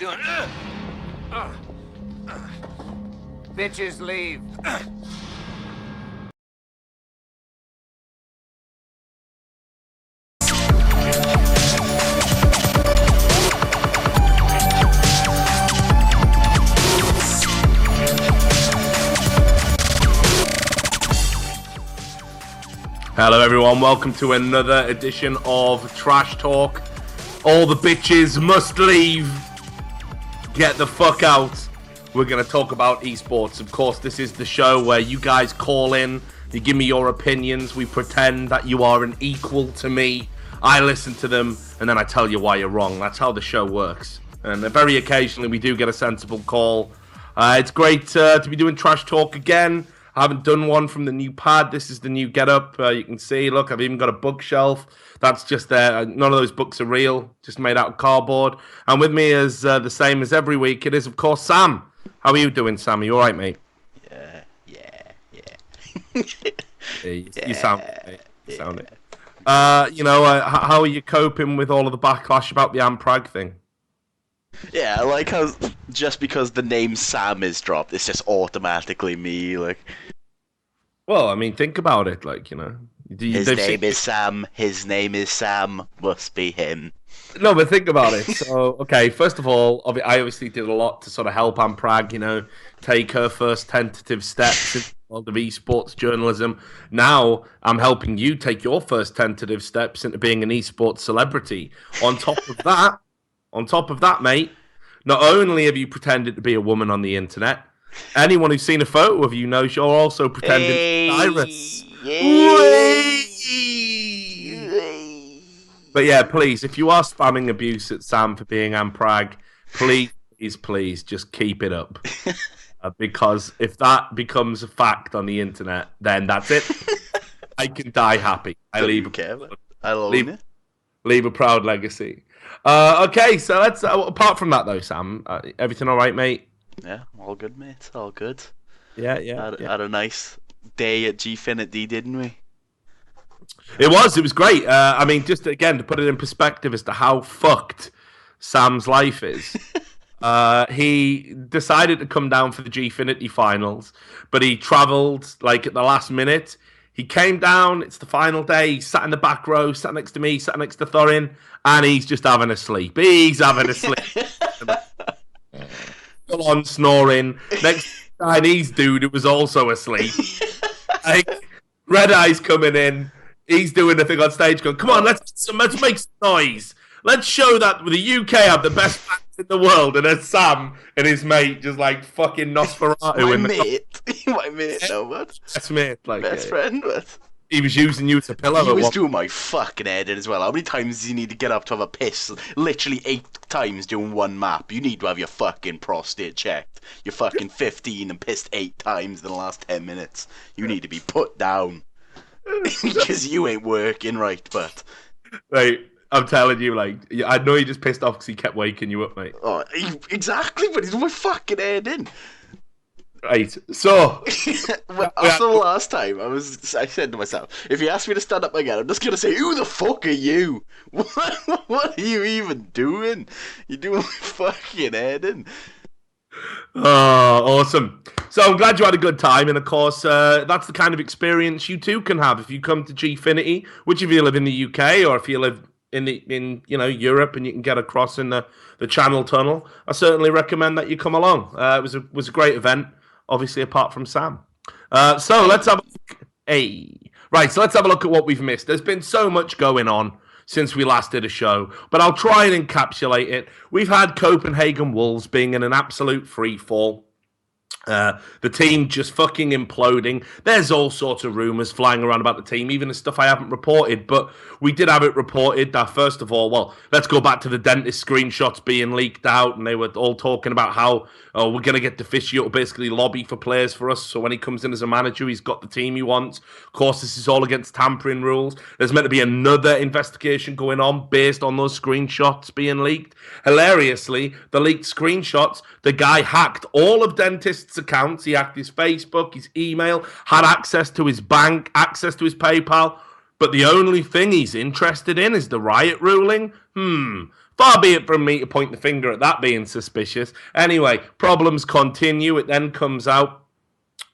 doing? Bitches leave. Hello everyone, welcome to another edition of Trash Talk. All the bitches must leave. Get the fuck out. We're going to talk about esports. Of course, this is the show where you guys call in, you give me your opinions, we pretend that you are an equal to me. I listen to them, and then I tell you why you're wrong. That's how the show works. And very occasionally we do get a sensible call. It's great to be doing Trash Talk again. I haven't done one from the new pad. This is the new getup. You can see, look, I've even got a bookshelf. That's just there. None of those books are real, just made out of cardboard. And with me is the same as every week. It is, of course, Sam. How are you doing, Sam? Are you all right, mate? Yeah. You sound it. You sound it. How are you coping with all of the backlash about the Pragg thing? Yeah, I like how just because the name Sam is dropped, it's just automatically me. Like, well, I mean, think about it. Like, his name is Sam. His name is Sam. Must be him. No, but think about it. So, okay, first of all, I obviously did a lot to sort of help Pragg, take her first tentative steps in the world of esports journalism. Now, I'm helping you take your first tentative steps into being an esports celebrity. On top of that, mate, not only have you pretended to be a woman on the internet, anyone who's seen a photo of you knows you're also pretending to be Iris. But yeah, please, if you are spamming abuse at Sam for being Pragg, please, just keep it up. Because if that becomes a fact on the internet, then that's it. I can die happy. Leave a proud legacy. Okay, so let's. Apart from that, though, Sam, everything all right, mate? Yeah, all good, mate. All good. Yeah. Had a nice day at Gfinity, didn't we? It was great. I mean, just again to put it in perspective as to how fucked Sam's life is. He decided to come down for the Gfinity finals, but he travelled like at the last minute. He came down, it's the final day, he sat in the back row, sat next to me, sat next to Thorin, and he's just having a sleep. Full on snoring. Next Chinese dude who was also asleep. Like, Red Eye's coming in, he's doing the thing on stage going, come on, let's make some noise. Let's show that the UK have the best fans in the world, and there's Sam and his mate just like fucking Nosferatu. My mate, no, what? Best mate, like best friend, what? He was using you as a pillow. He was doing my fucking head in as well. How many times do you need to get up to have a piss? Literally 8 times doing one map. You need to have your fucking prostate checked. You're fucking 15 and pissed 8 times in the last 10 minutes. You need to be put down. Because you ain't working right, but... Right. I'm telling you, like, I know you just pissed off because he kept waking you up, mate. Oh, exactly, but he's my fucking head in. Right, so... After the last time, I said to myself, if you ask me to stand up again, I'm just going to say, who the fuck are you? What are you even doing? You're doing my fucking head in. Oh, awesome. So I'm glad you had a good time, and of course, that's the kind of experience you too can have if you come to Gfinity, which if you live in the UK or if you live in Europe and you can get across in the Channel Tunnel, I recommend that you come along. It was a great event, obviously apart from Sam. So let's have a look at what we've missed. There's been so much going on since we last did a show, but I'll try and encapsulate it. We've had Copenhagen Wolves being in an absolute free fall. The team just fucking imploding. There's all sorts of rumours flying around about the team, even the stuff I haven't reported, but we did have it reported that, first of all, well, let's go back to the dentist screenshots being leaked out, and they were all talking about how we're going to get DeFicio to basically lobby for players for us, so when he comes in as a manager, he's got the team he wants. Of course, this is all against tampering rules. There's meant to be another investigation going on based on those screenshots being leaked. Hilariously, the leaked screenshots, the guy hacked all of Dentist's accounts. He hacked his Facebook, his email, had access to his bank, access to his PayPal. but the only thing he's interested in is the riot ruling? Far be it from me to point the finger at that being suspicious. Anyway, problems continue. It then comes out,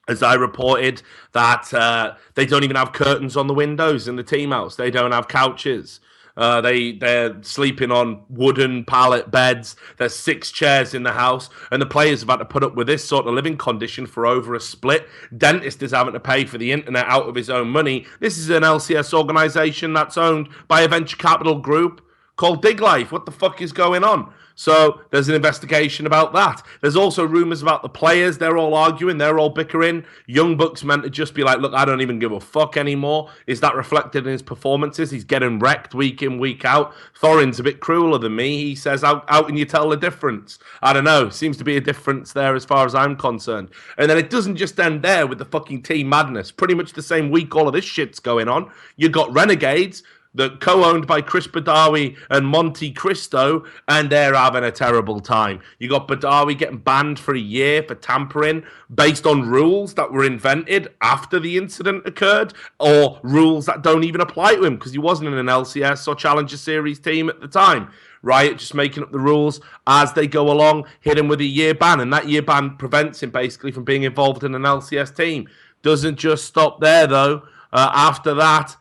as I reported, that they don't even have curtains on the windows in the team house. They don't have couches. They're sleeping on wooden pallet beds. There's 6 chairs in the house, and the players have had to put up with this sort of living condition for over a split. Dentist is having to pay for the internet out of his own money. This is an LCS organization that's owned by a venture capital group called Dig Life. What the fuck is going on? So there's an investigation about that. There's also rumors about the players. They're all arguing. They're all bickering. Young Buck's meant to just be like, look, I don't even give a fuck anymore. Is that reflected in his performances? He's getting wrecked week in, week out. Thorin's a bit crueler than me. He says, how can you tell the difference? I don't know. Seems to be a difference there as far as I'm concerned. And then it doesn't just end there with the fucking team madness. Pretty much the same week all of this shit's going on. You got Renegades, that co-owned by Chris Badawi and Monte Cristo, and they're having a terrible time. You got Badawi getting banned for a year for tampering based on rules that were invented after the incident occurred, or rules that don't even apply to him because he wasn't in an LCS or Challenger Series team at the time. Riot just making up the rules as they go along, hit him with a year ban, and that year ban prevents him basically from being involved in an LCS team. Doesn't just stop there though. After that,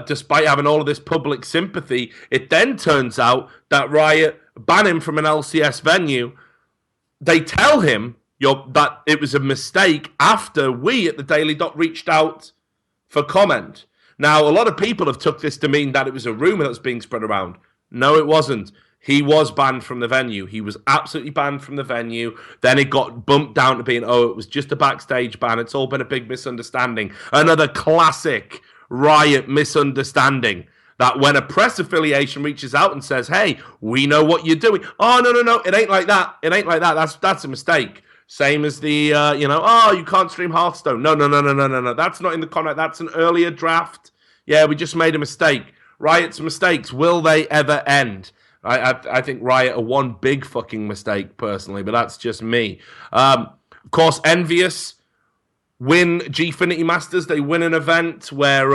despite having all of this public sympathy, it then turns out that Riot ban him from an LCS venue. They tell him that it was a mistake after we at the Daily Dot reached out for comment. Now, a lot of people have took this to mean that it was a rumor that was being spread around. No, it wasn't. He was banned from the venue. He was absolutely banned from the venue. Then it got bumped down to being, it was just a backstage ban. It's all been a big misunderstanding. Another classic Riot misunderstanding, that when a press affiliation reaches out and says, hey, we know what you're doing. Oh, no, it ain't like that. It ain't like that. That's a mistake. Same as the, you can't stream Hearthstone. No. That's not in the contract. That's an earlier draft. Yeah, we just made a mistake. Riot's mistakes, will they ever end? I think Riot are one big fucking mistake, personally, but that's just me. Of course, Envious win Gfinity Masters. They win an event where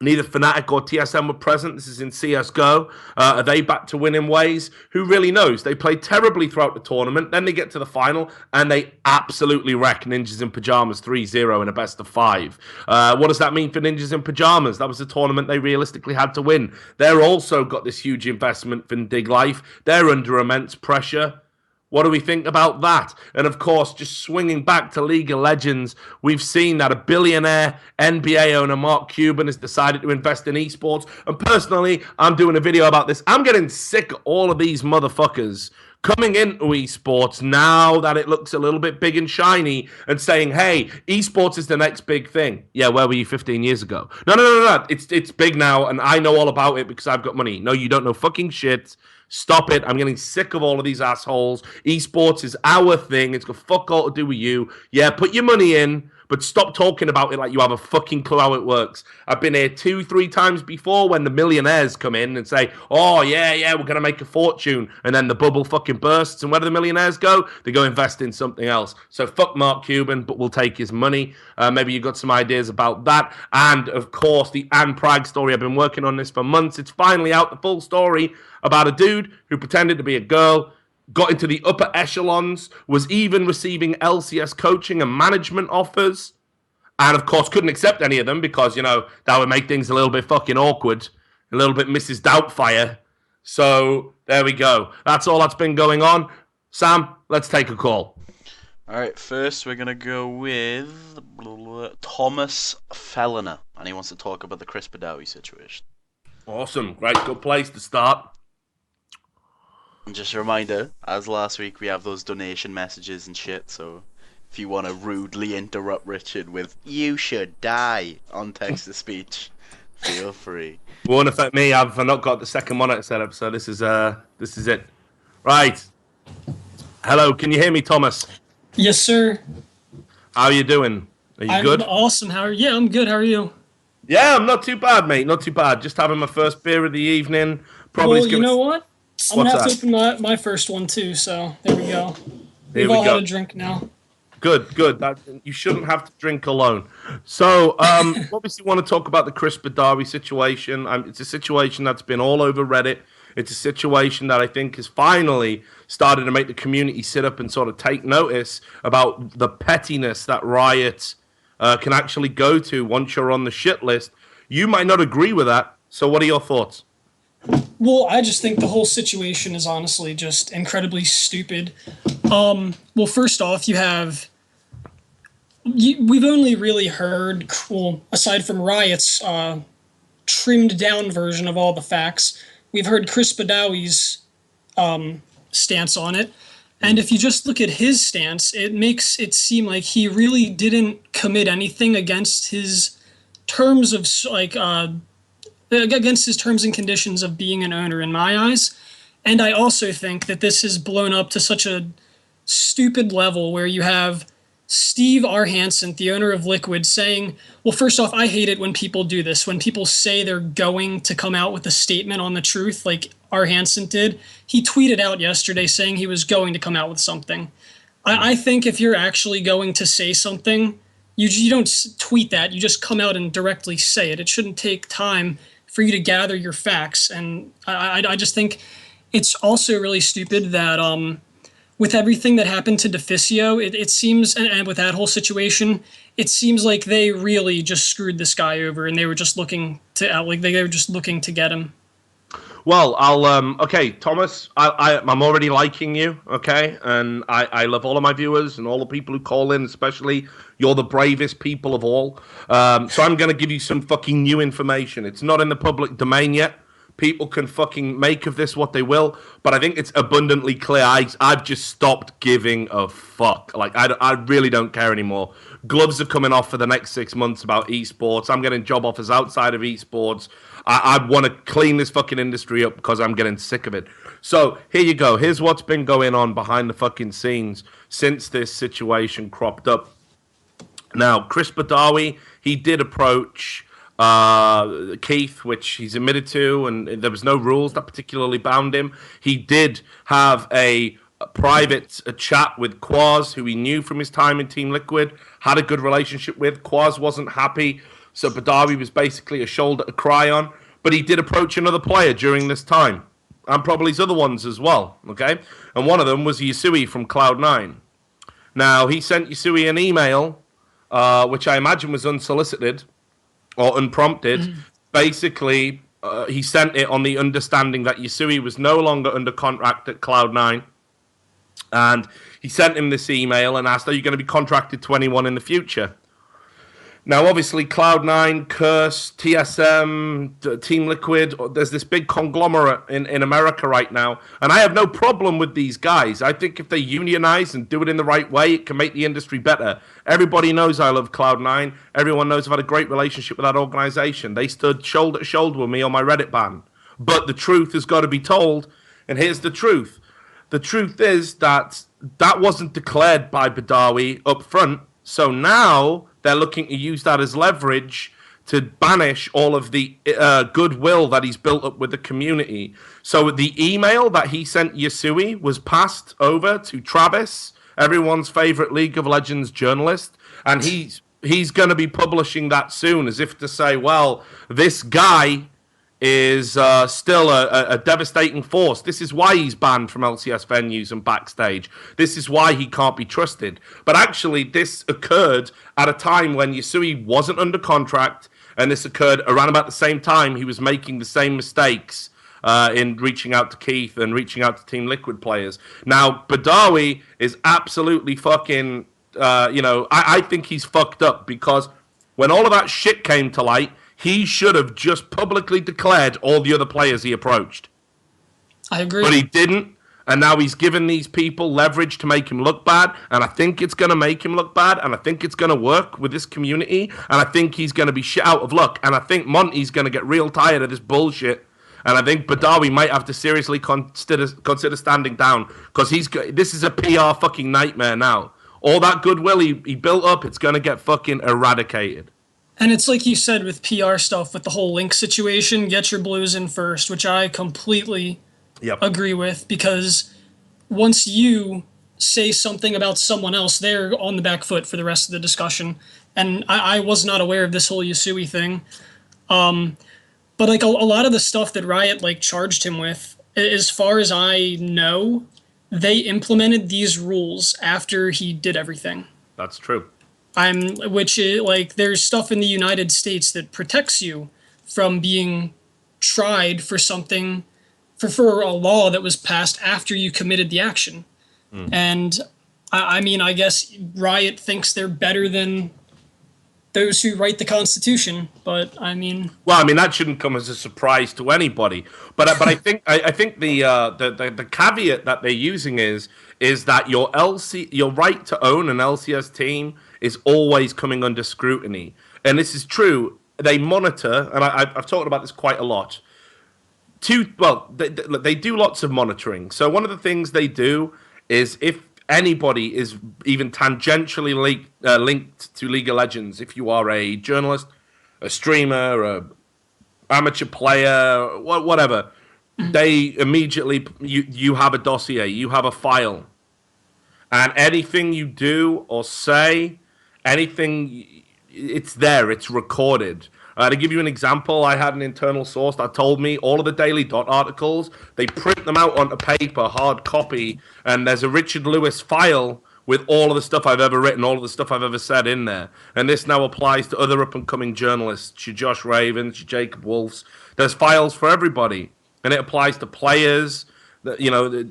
neither Fnatic or TSM were present. This is in CSGO. Are they back to winning ways? Who really knows? They played terribly throughout the tournament. Then they get to the final, and they absolutely wreck Ninjas in Pajamas 3-0 in a best of 5. What does that mean for Ninjas in Pajamas? That was a tournament they realistically had to win. They're also got this huge investment from Dig Life. They're under immense pressure. What do we think about that? And of course, just swinging back to League of Legends, we've seen that a billionaire NBA owner, Mark Cuban, has decided to invest in esports. And personally, I'm doing a video about this. I'm getting sick of all of these motherfuckers coming into esports now that it looks a little bit big and shiny and saying, hey, esports is the next big thing. Yeah, where were you 15 years ago? No. It's big now, and I know all about it because I've got money. No, you don't know fucking shit. Stop it. I'm getting sick of all of these assholes. Esports is our thing. It's got fuck all to do with you. Yeah, put your money in, but stop talking about it like you have a fucking clue how it works. I've been here 2-3 times before when the millionaires come in and say, oh, yeah, we're going to make a fortune. And then the bubble fucking bursts. And where do the millionaires go? They go invest in something else. So fuck Mark Cuban, but we'll take his money. Maybe you've got some ideas about that. And, of course, the Pragg story. I've been working on this for months. It's finally out, the full story about a dude who pretended to be a girl, got into the upper echelons, was even receiving LCS coaching and management offers, and of course couldn't accept any of them because, that would make things a little bit fucking awkward, a little bit Mrs. Doubtfire. So there we go. That's all that's been going on. Sam, let's take a call. All right, first we're going to go with Thomas Felloner, and he wants to talk about the Chris Badawi situation. Awesome. Great. Good place to start. And just a reminder, as last week, we have those donation messages and shit, so if you want to rudely interrupt Richard with, you should die, on text-to-speech, feel free. It won't affect me. I've not got the second monitor set up, so this is it. Right. Hello, can you hear me, Thomas? Yes, sir. How are you doing? Are you good? I'm awesome. Yeah, I'm good. How are you? Yeah, I'm not too bad, mate. Not too bad. Just having my first beer of the evening. Probably. Well, you know what? I'm going to have to open my first one, too, so there we go. We've all had a drink now. Good. That you shouldn't have to drink alone. So, obviously, want to talk about the Chris Badawi situation. It's a situation that's been all over Reddit. It's a situation that I think has finally started to make the community sit up and sort of take notice about the pettiness that riots can actually go to once you're on the shit list. You might not agree with that. So, what are your thoughts? Well, I just think the whole situation is honestly just incredibly stupid. Well, first off, we've only really heard, well, aside from Riot's trimmed down version of all the facts, we've heard Chris Badawi's stance on it. And if you just look at his stance, it makes it seem like he really didn't commit anything against his terms of against his terms and conditions of being an owner in my eyes. And I also think that this has blown up to such a stupid level where you have Steve R. Hansen, the owner of Liquid, saying, well, first off, I hate it when people do this. When people say they're going to come out with a statement on the truth, like R. Hansen did. He tweeted out yesterday saying he was going to come out with something. I think if you're actually going to say something, you don't tweet that. You just come out and directly say it. It shouldn't take time for you to gather your facts. And I just think it's also really stupid that with everything that happened to DeFicio, it seems, and with that whole situation, it seems like they really just screwed this guy over, and they were just looking to get him. Well, okay, Thomas, I'm already liking you, okay? And I love all of my viewers and all the people who call in, especially. You're the bravest people of all. So I'm going to give you some fucking new information. It's not in the public domain yet. People can fucking make of this what they will, but I think it's abundantly clear. I've just stopped giving a fuck. Like, I really don't care anymore. Gloves are coming off for the next 6 months about esports. I'm getting job offers outside of esports. I want to clean this fucking industry up because I'm getting sick of it. So here you go. Here's what's been going on behind the fucking scenes since this situation cropped up. Now, Chris Badawi, he did approach Keith, which he's admitted to, and there was no rules that particularly bound him. He did have a private chat with Quaz, who he knew from his time in Team Liquid, had a good relationship with. Quaz wasn't happy, so Badawi was basically a shoulder to cry on, but he did approach another player during this time, and probably his other ones as well, okay? And one of them was Yasui from Cloud9. Now, he sent Yasui an email, which I imagine was unsolicited, or unprompted. Basically, he sent it on the understanding that Yasui was no longer under contract at Cloud9. And he sent him this email and asked, are you going to be contracted to anyone in the future? Now, obviously, Cloud9, Curse, TSM, Team Liquid, there's this big conglomerate in America right now. And I have no problem with these guys. I think if they unionize and do it in the right way, it can make the industry better. Everybody knows I love Cloud9. Everyone knows I've had a great relationship with that organization. They stood shoulder to shoulder with me on my Reddit ban. But the truth has got to be told. And here's the truth. The truth is that wasn't declared by Badawi up front. So now they're looking to use that as leverage to banish all of the goodwill that he's built up with the community. So the email that he sent Yasui was passed over to Travis, everyone's favorite League of Legends journalist, and he's going to be publishing that soon, as if to say, well, this guy is still a devastating force. This is why he's banned from LCS venues and backstage. This is why he can't be trusted. But actually, this occurred at a time when Yasui wasn't under contract, and this occurred around about the same time he was making the same mistakes in reaching out to Keith and reaching out to Team Liquid players. Now, Badawi is absolutely fucking, I think he's fucked up, because when all of that shit came to light, he should have just publicly declared all the other players he approached. I agree. But he didn't, and now he's given these people leverage to make him look bad, and I think it's going to make him look bad, and I think it's going to work with this community, and I think he's going to be shit out of luck, and I think Monty's going to get real tired of this bullshit, and I think Badawi might have to seriously consider standing down, because this is a PR fucking nightmare now. All that goodwill he built up, it's going to get fucking eradicated. And it's like you said with PR stuff, with the whole Link situation, get your blues in first, which I completely agree with, because once you say something about someone else, they're on the back foot for the rest of the discussion. And I was not aware of this whole Yasui thing. But like a lot of the stuff that Riot like charged him with, as far as I know, they implemented these rules after he did everything. That's true. Which is like there's stuff in the United States that protects you from being tried for something for a law that was passed after you committed the action. And I mean, I guess Riot thinks they're better than those who write the Constitution, but I mean, well, I mean that shouldn't come as a surprise to anybody. But I think the caveat that they're using is that your right to own an LCS team is always coming under scrutiny, and this is true. They monitor, and I've talked about this quite a lot. They do lots of monitoring. So one of the things they do is if anybody is even tangentially linked to League of Legends, if you are a journalist, a streamer, a amateur player, whatever, they immediately, you have a dossier, you have a file. And anything you do or say, anything, it's there, it's recorded. To give you an example, I had an internal source that told me all of the Daily Dot articles, they print them out onto paper, hard copy, and there's a Richard Lewis file with all of the stuff I've ever written, all of the stuff I've ever said in there. And this now applies to other up-and-coming journalists, your Josh Ravens, your Jacob Wolfs. There's files for everybody, and it applies to players. You know,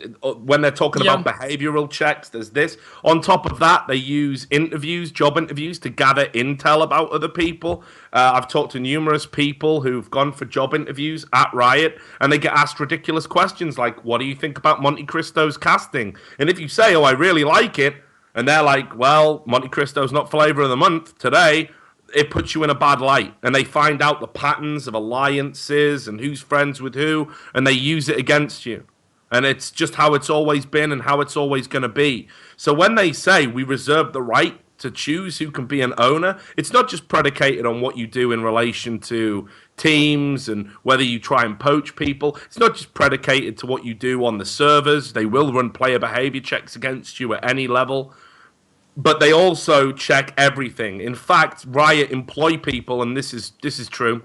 when they're talking about behavioral checks, there's this. On top of that, they use interviews, job interviews, to gather intel about other people. I've talked to numerous people who've gone for job interviews at Riot, and they get asked ridiculous questions like, what do you think about Monte Cristo's casting? And if you say, oh, I really like it, and they're like, well, Monte Cristo's not flavor of the month today, it puts you in a bad light. And they find out the patterns of alliances and who's friends with who, and they use it against you. And it's just how it's always been and how it's always going to be. So when they say we reserve the right to choose who can be an owner, it's not just predicated on what you do in relation to teams and whether you try and poach people. It's not just predicated to what you do on the servers. They will run player behavior checks against you at any level. But they also check everything. In fact, Riot employ people, and this is true.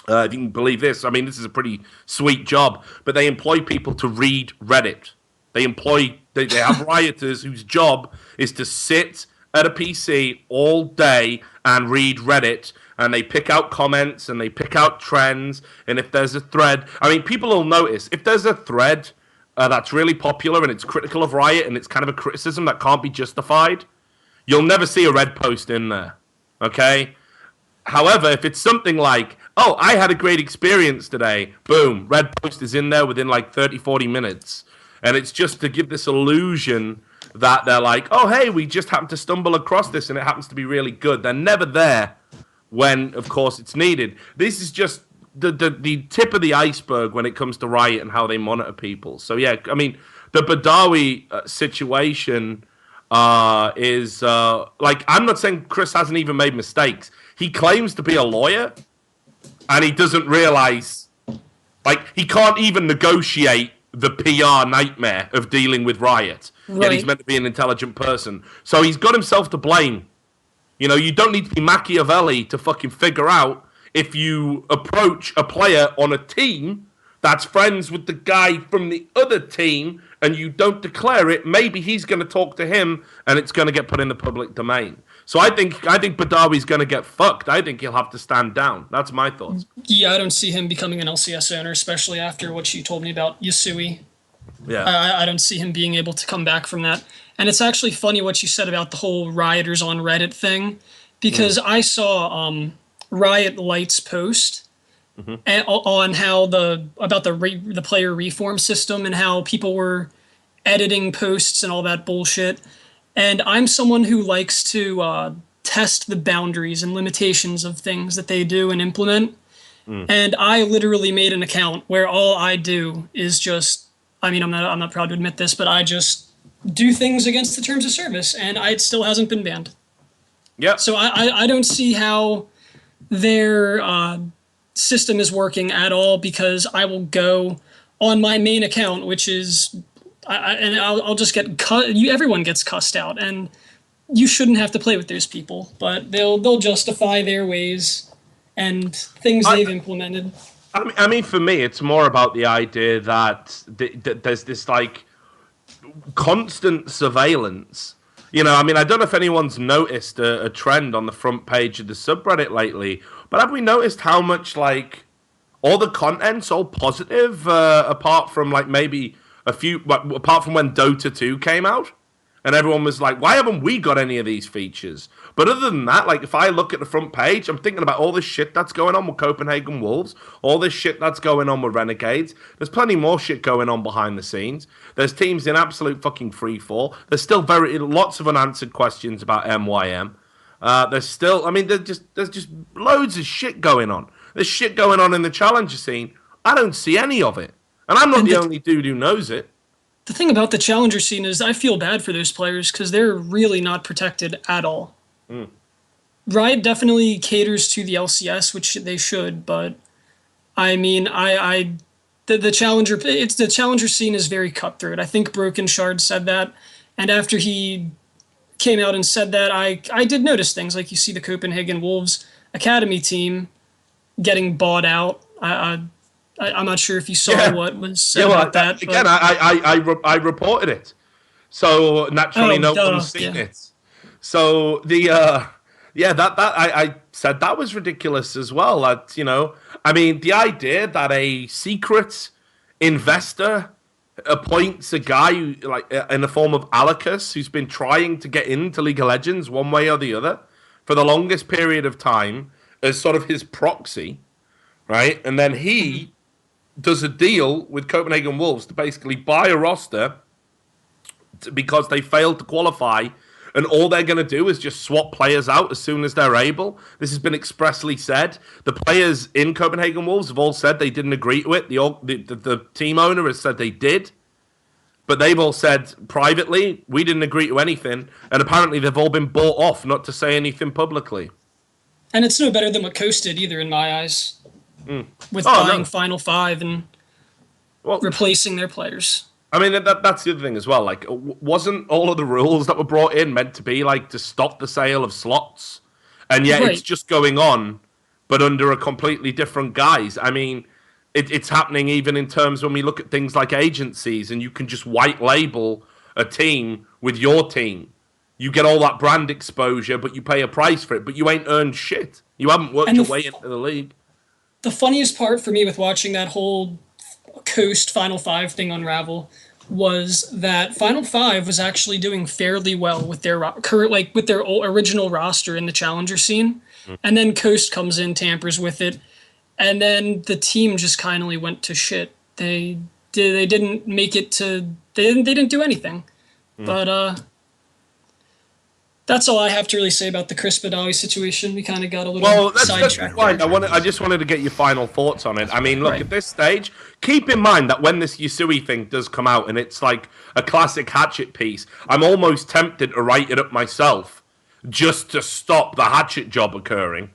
If you can believe this, I mean, this is a pretty sweet job. But they employ people to read Reddit. They have rioters whose job is to sit at a PC all day and read Reddit. And they pick out comments and they pick out trends. And if there's a thread, I mean, people will notice if there's a thread that's really popular and it's critical of Riot and it's kind of a criticism that can't be justified, you'll never see a red post in there. Okay? However, if it's something like, oh, I had a great experience today, boom, red post is in there within like 30, 40 minutes. And it's just to give this illusion that they're like, oh, hey, we just happened to stumble across this and it happens to be really good. They're never there when, of course, it's needed. This is just the tip of the iceberg when it comes to Riot and how they monitor people. So, yeah, I mean, the Badawi situation is, like, I'm not saying Chris hasn't even made mistakes. He claims to be a lawyer, and he doesn't realize, like, he can't even negotiate the PR nightmare of dealing with Riot. Right. Yet he's meant to be an intelligent person. So he's got himself to blame. You know, you don't need to be Machiavelli to fucking figure out if you approach a player on a team that's friends with the guy from the other team and you don't declare it, maybe he's going to talk to him and it's going to get put in the public domain. So I think Badawi's going to get fucked. I think he'll have to stand down. That's my thoughts. Yeah, I don't see him becoming an LCS owner, especially after what you told me about Yasui. Yeah. I don't see him being able to come back from that. And it's actually funny what you said about the whole rioters on Reddit thing, because I saw Riot Light's post on how about the player reform system and how people were editing posts and all that bullshit. And I'm someone who likes to test the boundaries and limitations of things that they do and implement. And I literally made an account where all I do is just, I mean, I'm not proud to admit this, but I just do things against the terms of service, and it still hasn't been banned. Yeah. So I don't see how their system is working at all, because I will go on my main account, which is I'll just get cut. Everyone gets cussed out, and you shouldn't have to play with those people. But they'll justify their ways and things they've implemented. I mean, for me, it's more about the idea that there's this like constant surveillance. You know, I mean, I don't know if anyone's noticed a trend on the front page of the subreddit lately, but have we noticed how much like all the content's all positive, apart from like maybe apart from when Dota 2 came out, and everyone was like, why haven't we got any of these features? But other than that, like if I look at the front page, I'm thinking about all this shit that's going on with Copenhagen Wolves, all this shit that's going on with Renegades. There's plenty more shit going on behind the scenes. There's teams in absolute fucking freefall. There's still lots of unanswered questions about MYM. There's still, I mean, there's just loads of shit going on. There's shit going on in the challenger scene. I don't see any of it. And I'm not the only dude who knows it. The thing about the challenger scene is I feel bad for those players because they're really not protected at all. Riot definitely caters to the LCS, which they should, but I mean, the challenger scene is very cutthroat. I think Broken Shard said that, and after he came out and said that, I did notice things like you see the Copenhagen Wolves Academy team getting bought out. I'm not sure if you saw what was said about that. Again, I reported it, so naturally no one's seen it. So I said that was ridiculous as well. That, you know, I mean, the idea that a secret investor appoints a guy who, like, in the form of Alicus, who's been trying to get into League of Legends one way or the other for the longest period of time as sort of his proxy, right? And then he does a deal with Copenhagen Wolves to basically buy a roster because they failed to qualify, and all they're going to do is just swap players out as soon as they're able. This has been expressly said. The players in Copenhagen Wolves have all said they didn't agree to it. The team owner has said they did. But they've all said privately, we didn't agree to anything. And apparently they've all been bought off not to say anything publicly. And it's no better than what Coast did either, in my eyes. With buying Final Five and replacing their players. I mean, that's the other thing as well. Like, wasn't all of the rules that were brought in meant to be, like, to stop the sale of slots? And yet it's just going on, but under a completely different guise. I mean, it's happening even in terms when we look at things like agencies, and you can just white label a team with your team. You get all that brand exposure, but you pay a price for it, but you ain't earned shit. You haven't worked your way into the league. The funniest part for me with watching that whole Coast Final Five thing unravel was that Final Five was actually doing fairly well with their with their original roster in the challenger scene, and then Coast comes in, tampers with it, and then the team just kindly went to shit. They didn't make it to they didn't do anything, but that's all I have to really say about the Chris Badawi situation. We kind of got a little sidetracked. I just wanted to get your final thoughts on it. I mean, look, at this stage, keep in mind that when this Yusui thing does come out and it's like a classic Hatchet piece, I'm almost tempted to write it up myself just to stop the Hatchet job occurring.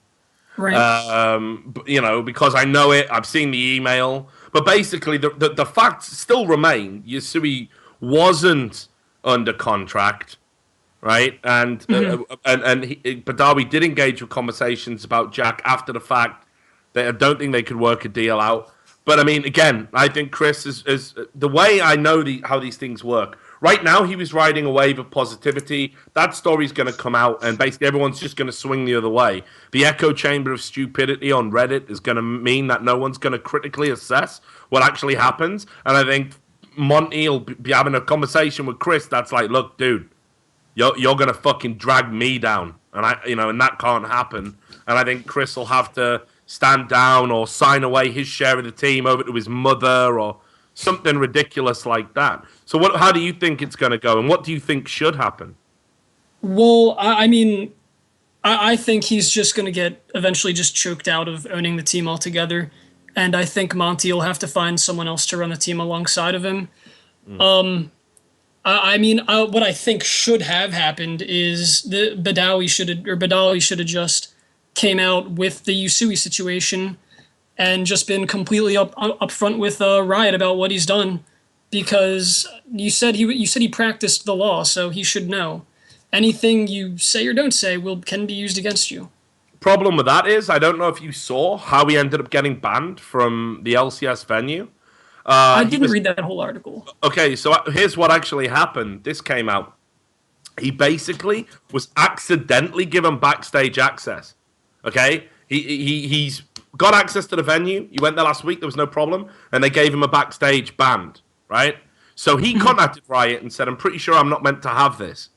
Right. You know, because I know it, I've seen the email. But basically, the facts still remain. Yusui wasn't under contract. Right, and Badawi did engage with conversations about Jack after the fact. I don't think they could work a deal out. But I mean, again, I think Chris is the way I know how these things work. Right now, he was riding a wave of positivity. That story's going to come out, and basically everyone's just going to swing the other way. The echo chamber of stupidity on Reddit is going to mean that no one's going to critically assess what actually happens. And I think Monty will be having a conversation with Chris that's like, look, dude, You're gonna fucking drag me down, and that can't happen. And I think Chris will have to stand down or sign away his share of the team over to his mother or something ridiculous like that. So, how do you think it's gonna go, and what do you think should happen? Well, I mean, I think he's just gonna get eventually just choked out of owning the team altogether, and I think Monty will have to find someone else to run the team alongside of him. I mean, what I think should have happened is Badawi should have just came out with the Yusui situation and just been completely upfront with Riot about what he's done, because you said he practiced the law, so he should know. Anything you say or don't say can be used against you. Problem with that is, I don't know if you saw how he ended up getting banned from the LCS venue. I didn't read that whole article. Okay, so here's what actually happened. This came out. He basically was accidentally given backstage access. Okay? He's got access to the venue. He went there last week. There was no problem. And they gave him a backstage band, right? So he contacted Riot and said, I'm pretty sure I'm not meant to have this.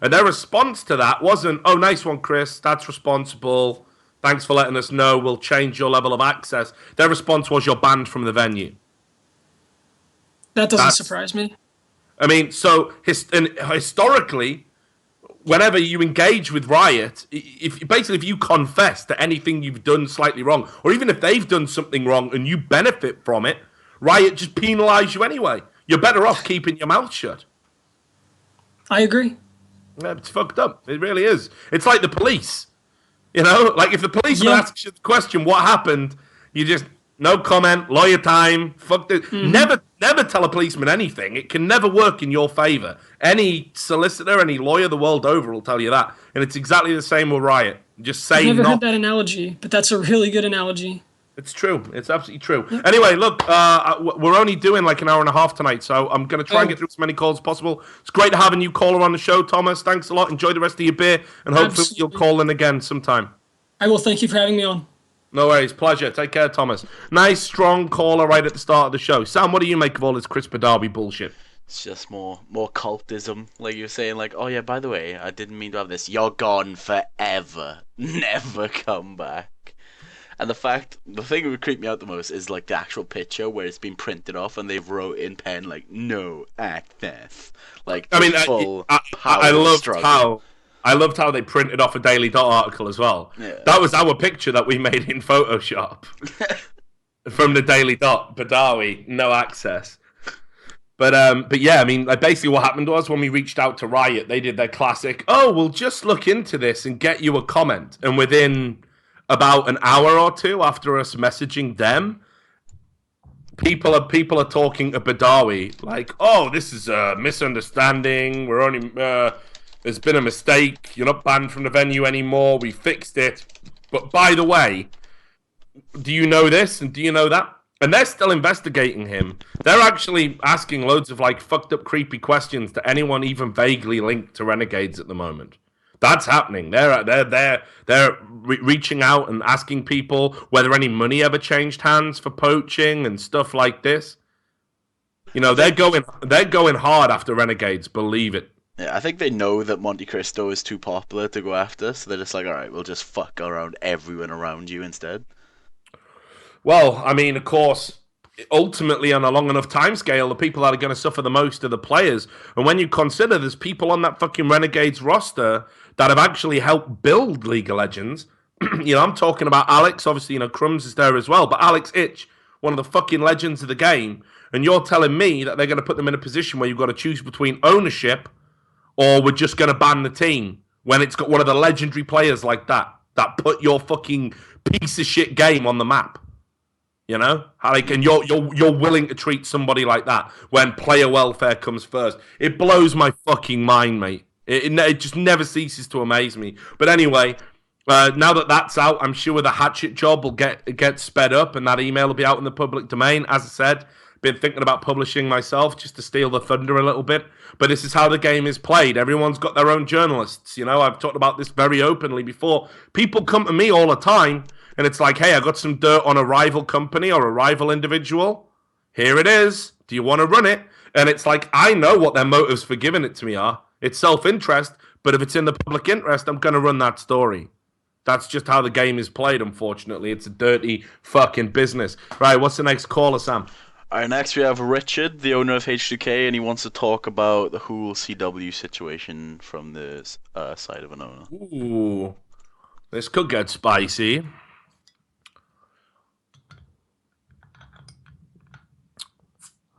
And their response to that wasn't, oh, nice one, Chris. That's responsible. Thanks for letting us know. We'll change your level of access. Their response was, you're banned from the venue. That doesn't surprise me. I mean, so historically, whenever you engage with Riot, if you confess to anything you've done slightly wrong, or even if they've done something wrong and you benefit from it, Riot just penalise you anyway. You're better off keeping your mouth shut. I agree. Yeah, it's fucked up. It really is. It's like the police. You know, like if the police ask you the question, what happened, you just... No comment, lawyer time, fuck this. Never tell a policeman anything. It can never work in your favor. Any solicitor, any lawyer the world over will tell you that. And it's exactly the same with Riot. Just say I've never heard that analogy, but that's a really good analogy. It's true. It's absolutely true. Yep. Anyway, look, we're only doing like an hour and a half tonight, so I'm going to try and get through as many calls as possible. It's great to have a new caller on the show, Thomas. Thanks a lot. Enjoy the rest of your beer, and hopefully you'll call in again sometime. I will. Thank you for having me on. No worries. Pleasure. Take care, Thomas. Nice, strong caller right at the start of the show. Sam, what do you make of all this Chris Badawi bullshit? It's just more cultism. Like you're saying, like, oh yeah, by the way, I didn't mean to have this. You're gone forever. Never come back. And the thing that would creep me out the most is like the actual picture where it's been printed off and they've wrote in pen like no access. Like I mean, I loved how they printed off a Daily Dot article as well. Yeah. That was our picture that we made in Photoshop from the Daily Dot. Badawi, no access. But yeah, I mean, like basically what happened was when we reached out to Riot, they did their classic, oh, we'll just look into this and get you a comment. And within about an hour or two after us messaging them, people are talking to Badawi like, oh, this is a misunderstanding. We're only... There's been a mistake. You're not banned from the venue anymore. We fixed it. But by the way, do you know this and do you know that? And they're still investigating him. They're actually asking loads of like fucked up, creepy questions to anyone even vaguely linked to Renegades at the moment. That's happening. They're reaching out and asking people whether any money ever changed hands for poaching and stuff like this. You know, they're going hard after Renegades. Believe it. Yeah, I think they know that Monte Cristo is too popular to go after, so they're just like, all right, we'll just fuck around everyone around you instead. Well, I mean, of course, ultimately on a long enough timescale, the people that are going to suffer the most are the players. And when you consider there's people on that fucking Renegades roster that have actually helped build League of Legends, you know, I'm talking about Alex, obviously, you know, Crumbs is there as well, but Alex Itch, one of the fucking legends of the game, and you're telling me that they're going to put them in a position where you've got to choose between ownership or we're just going to ban the team when it's got one of the legendary players like that put your fucking piece of shit game on the map. You know? Like, and you're willing to treat somebody like that when player welfare comes first. It blows my fucking mind, mate. It just never ceases to amaze me. But anyway, now that that's out, I'm sure the hatchet job will get sped up and that email will be out in the public domain. As I said, been thinking about publishing myself just to steal the thunder a little bit. But this is how the game is played. Everyone's got their own journalists. You know, I've talked about this very openly before. People come to me all the time and it's like, hey, I got some dirt on a rival company or a rival individual. Here it is. Do you want to run it? And it's like, I know what their motives for giving it to me are. It's self-interest, but if it's in the public interest, I'm going to run that story. That's just how the game is played, unfortunately. It's a dirty fucking business. Right, what's the next caller, Sam? All right, next we have Richard, the owner of H2k, and he wants to talk about the whole CW situation from the side of an owner. Ooh, this could get spicy.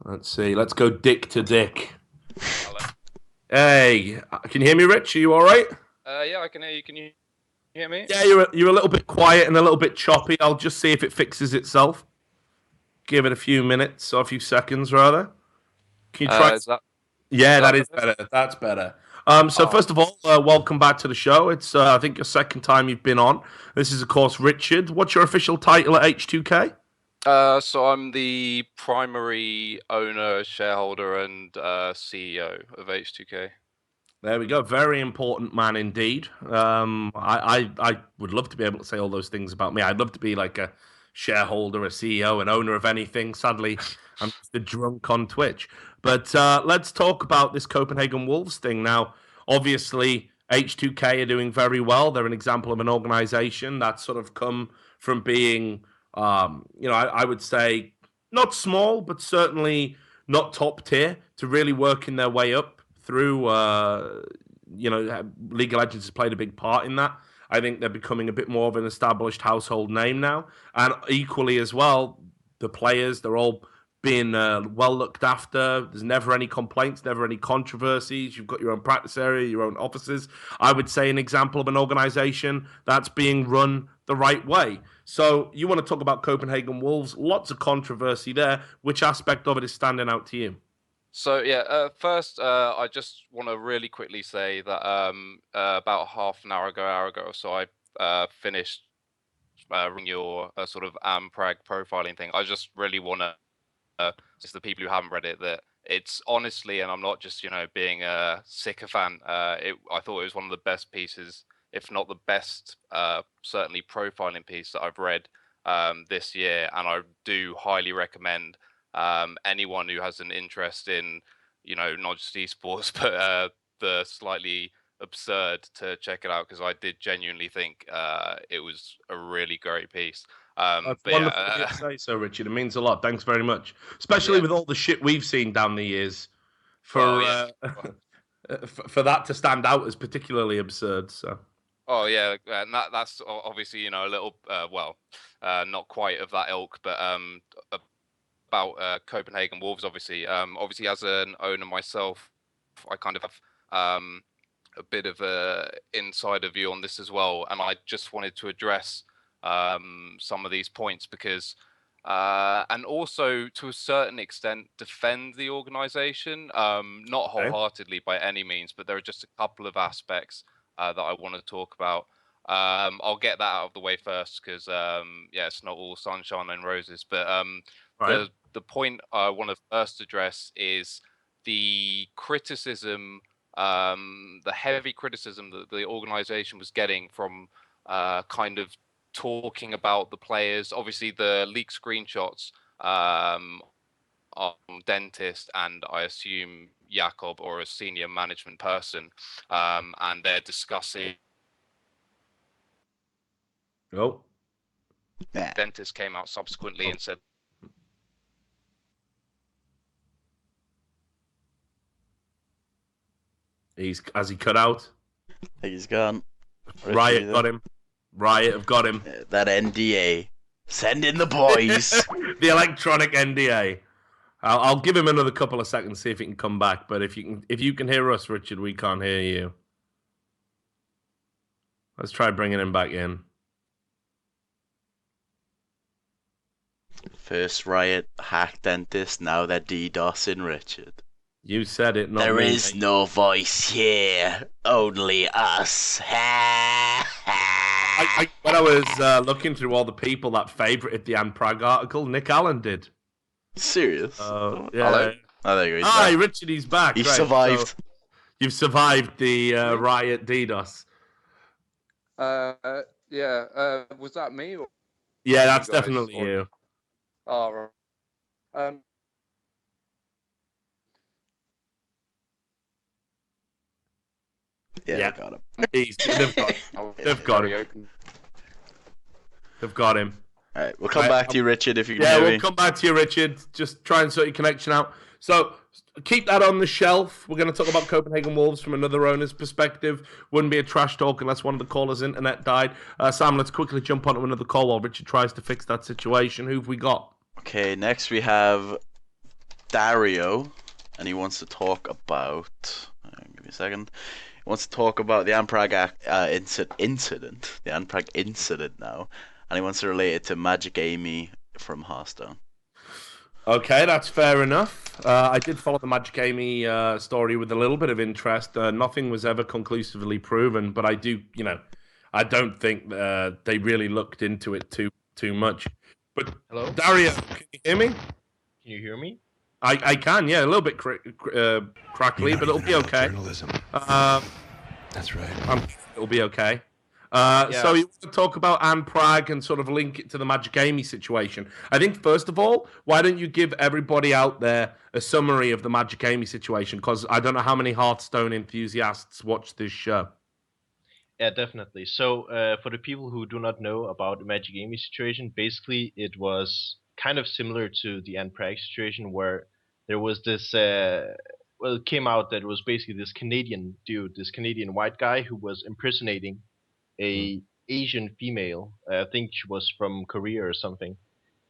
Let's see. Let's go dick to dick. Hello. Hey, can you hear me, Rich? Are you all right? Yeah, I can hear you. Can you hear me? Yeah, you're a little bit quiet and a little bit choppy. I'll just see if it fixes itself. Give it a few minutes or a few seconds, rather. Can you try? Is that Yeah, that that is better? better. That's better. So Oh, first of all, welcome back to the show. It's I think your second time you've been on. This is of course Richard. What's your official title at H2k? so I'm the primary owner, shareholder, and CEO of H2k. There we go. Very important man indeed. I would love to be able to say all those things about me. I'd love to be like a shareholder, a CEO, an owner of anything. Sadly, I'm just a drunk on Twitch. But let's talk about this Copenhagen Wolves thing now. Obviously, H2K are doing very well. They're an example of an organization that's sort of come from being, I would say not small, but certainly not top tier to really working their way up through. League of Legends has played a big part in that. I think they're becoming a bit more of an established household name now, and equally as well, the players they're all being well looked after. There's never any complaints, never any controversies. You've got your own practice area, your own offices. I would say an example of an organization that's being run the right way. So you want to talk about Copenhagen Wolves? Lots of controversy there. Which aspect of it is standing out to you? So yeah, first, I just want to really quickly say that about half an hour ago or so, I finished reading your sort of Pragg profiling thing. I just really want to just the people who haven't read it that it's honestly, and I'm not just being a sycophant. I thought it was one of the best pieces, if not the best, certainly profiling piece that I've read this year, and I do highly recommend anyone who has an interest in not just esports but the slightly absurd to check it out, because I did genuinely think it was a really great piece. That's But wonderful of you yeah, to say so, Richard. It means a lot. Thanks very much. Especially yeah. with all the shit we've seen down the years, Well, for yeah. for that to stand out as particularly absurd. So Oh yeah, and that's obviously a little not quite of that ilk, but about Copenhagen Wolves. Obviously as an owner myself, I kind of have a bit of a insider view on this as well, and I just wanted to address some of these points because. And also, to a certain extent, defend the organization. Not okay. wholeheartedly by any means, but there are just a couple of aspects that I want to talk about. I'll get that out of the way first because, yeah, it's not all sunshine and roses. But Right. the point I want to first address is the criticism, the heavy criticism that the organization was getting from kind of talking about the players. Obviously, the leaked screenshots on Dentist and I assume Jakob or a senior management person, and they're discussing. Oh, Yeah. Dentist came out subsequently and said. has he cut out? I think he's gone. Riot got him. Riot have got him. That NDA. Send in the boys. The electronic NDA. I'll give him another couple of seconds, see if he can come back. But if you can hear us, Richard, we can't hear you. Let's try bringing him back in. First Riot hacked Dentist, now they're DDoSing Richard. You said it, not There me, is mate. no voice here, only us. When I was looking through all the people that favorited the Pragg article, Nick Allen did. Serious? Yeah. Hello? Oh, there you go. Hi, Richard, he's back. He Great. survived. So you've survived the Riot DDoS. Yeah. Was that me? Or Yeah, that's guys, definitely or- you. Oh, right. Yeah, I got him. They've got him. They've got him. Alright, we'll come Right, back to you, Richard, if you can Yeah, hear we'll me. come back to you, Richard. Just try and sort your connection out. So keep that on the shelf. We're going to talk about Copenhagen Wolves from another owner's perspective. Wouldn't be a trash talk unless one of the callers' internet died. Sam, let's quickly jump onto another call while Richard tries to fix that situation. Who've we got? Okay, next we have Dario, and he wants to talk about. Give me a second. He wants to talk about the Pragg incident. The Pragg incident now, and he wants to relate it to Magic Amy from Hearthstone. Okay, that's fair enough. I did follow the Magic Amy story with a little bit of interest. Nothing was ever conclusively proven, but I do, I don't think they really looked into it too much. But Hello? Dario, can you hear me? Can you hear me? I can, yeah, a little bit crackly, but it'll be okay. Journalism. That's right. It'll be okay. Yeah. So you want to talk about Anne Pragg and sort of link it to the Magic Amy situation. I think, first of all, why don't you give everybody out there a summary of the Magic Amy situation? Because I don't know how many Hearthstone enthusiasts watch this show. Yeah, definitely. So, for the people who do not know about the Magic Amy situation, basically it was kind of similar to the Anne Pragg situation, where there was this. Well, it came out that it was basically this Canadian dude, this Canadian white guy, who was impersonating a Asian female. I think she was from Korea or something,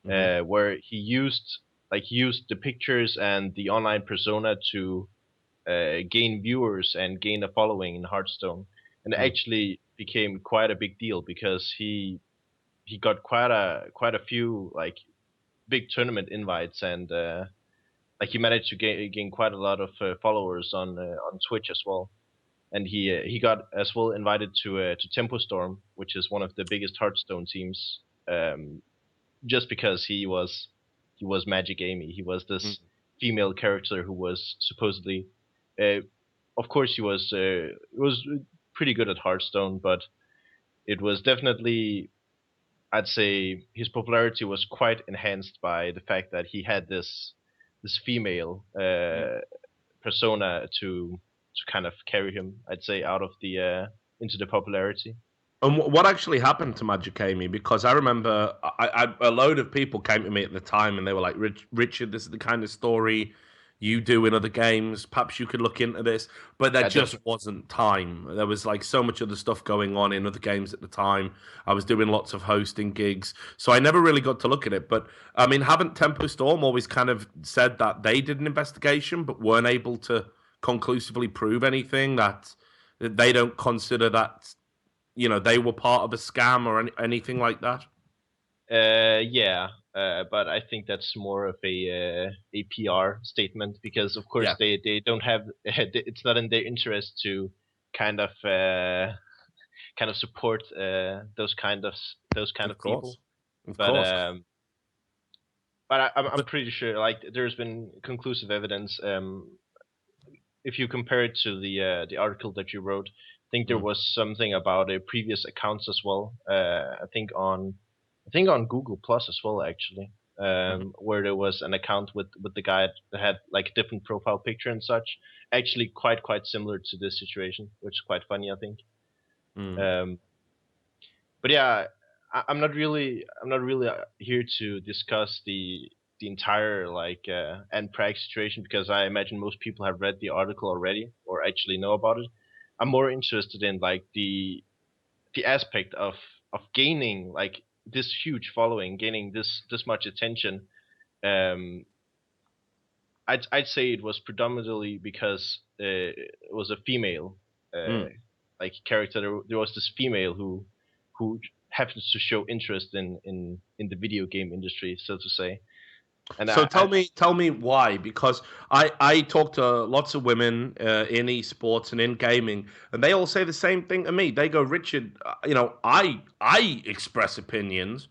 where he used the pictures and the online persona to gain viewers and gain a following in Hearthstone, and it actually became quite a big deal because he got quite a few like big tournament invites, and like he managed to gain quite a lot of followers on Twitch as well. And he got as well invited to Tempo Storm, which is one of the biggest Hearthstone teams, just because he was Magic Amy. He was this female character who was supposedly, of course, he was pretty good at Hearthstone, but it was definitely, I'd say, his popularity was quite enhanced by the fact that he had this female persona to kind of carry him, I'd say, out of the into the popularity. And what actually happened to Magic Amy? Because I remember a load of people came to me at the time and they were like, Richard, this is the kind of story you do in other games. Perhaps you could look into this. But there just wasn't time. There was like so much other stuff going on in other games at the time. I was doing lots of hosting gigs. So I never really got to look at it. But I mean, haven't Tempo Storm always kind of said that they did an investigation but weren't able to conclusively prove anything, that they don't consider that they were part of a scam or anything like that? Yeah, but I think that's more of a PR statement, because of course they don't have it's not in their interest to kind of support those kind of people. Of course. But I'm pretty sure like there's been conclusive evidence. If you compare it to the article that you wrote, I think there was something about previous accounts as well. I think on Google Plus as well, actually, where there was an account with the guy that had like a different profile picture and such. Actually, quite similar to this situation, which is quite funny, I think. But yeah, I'm not really here to discuss the entire like Anne Pragg situation, because I imagine most people have read the article already or actually know about it. I'm more interested in like the aspect of gaining like this huge following, gaining this much attention. I'd say it was predominantly because it was a female like character. There was this female who happens to show interest in the video game industry, so to say. And so tell me why, because I talk to lots of women in esports and in gaming, and they all say the same thing to me. They go, Richard, I express opinions.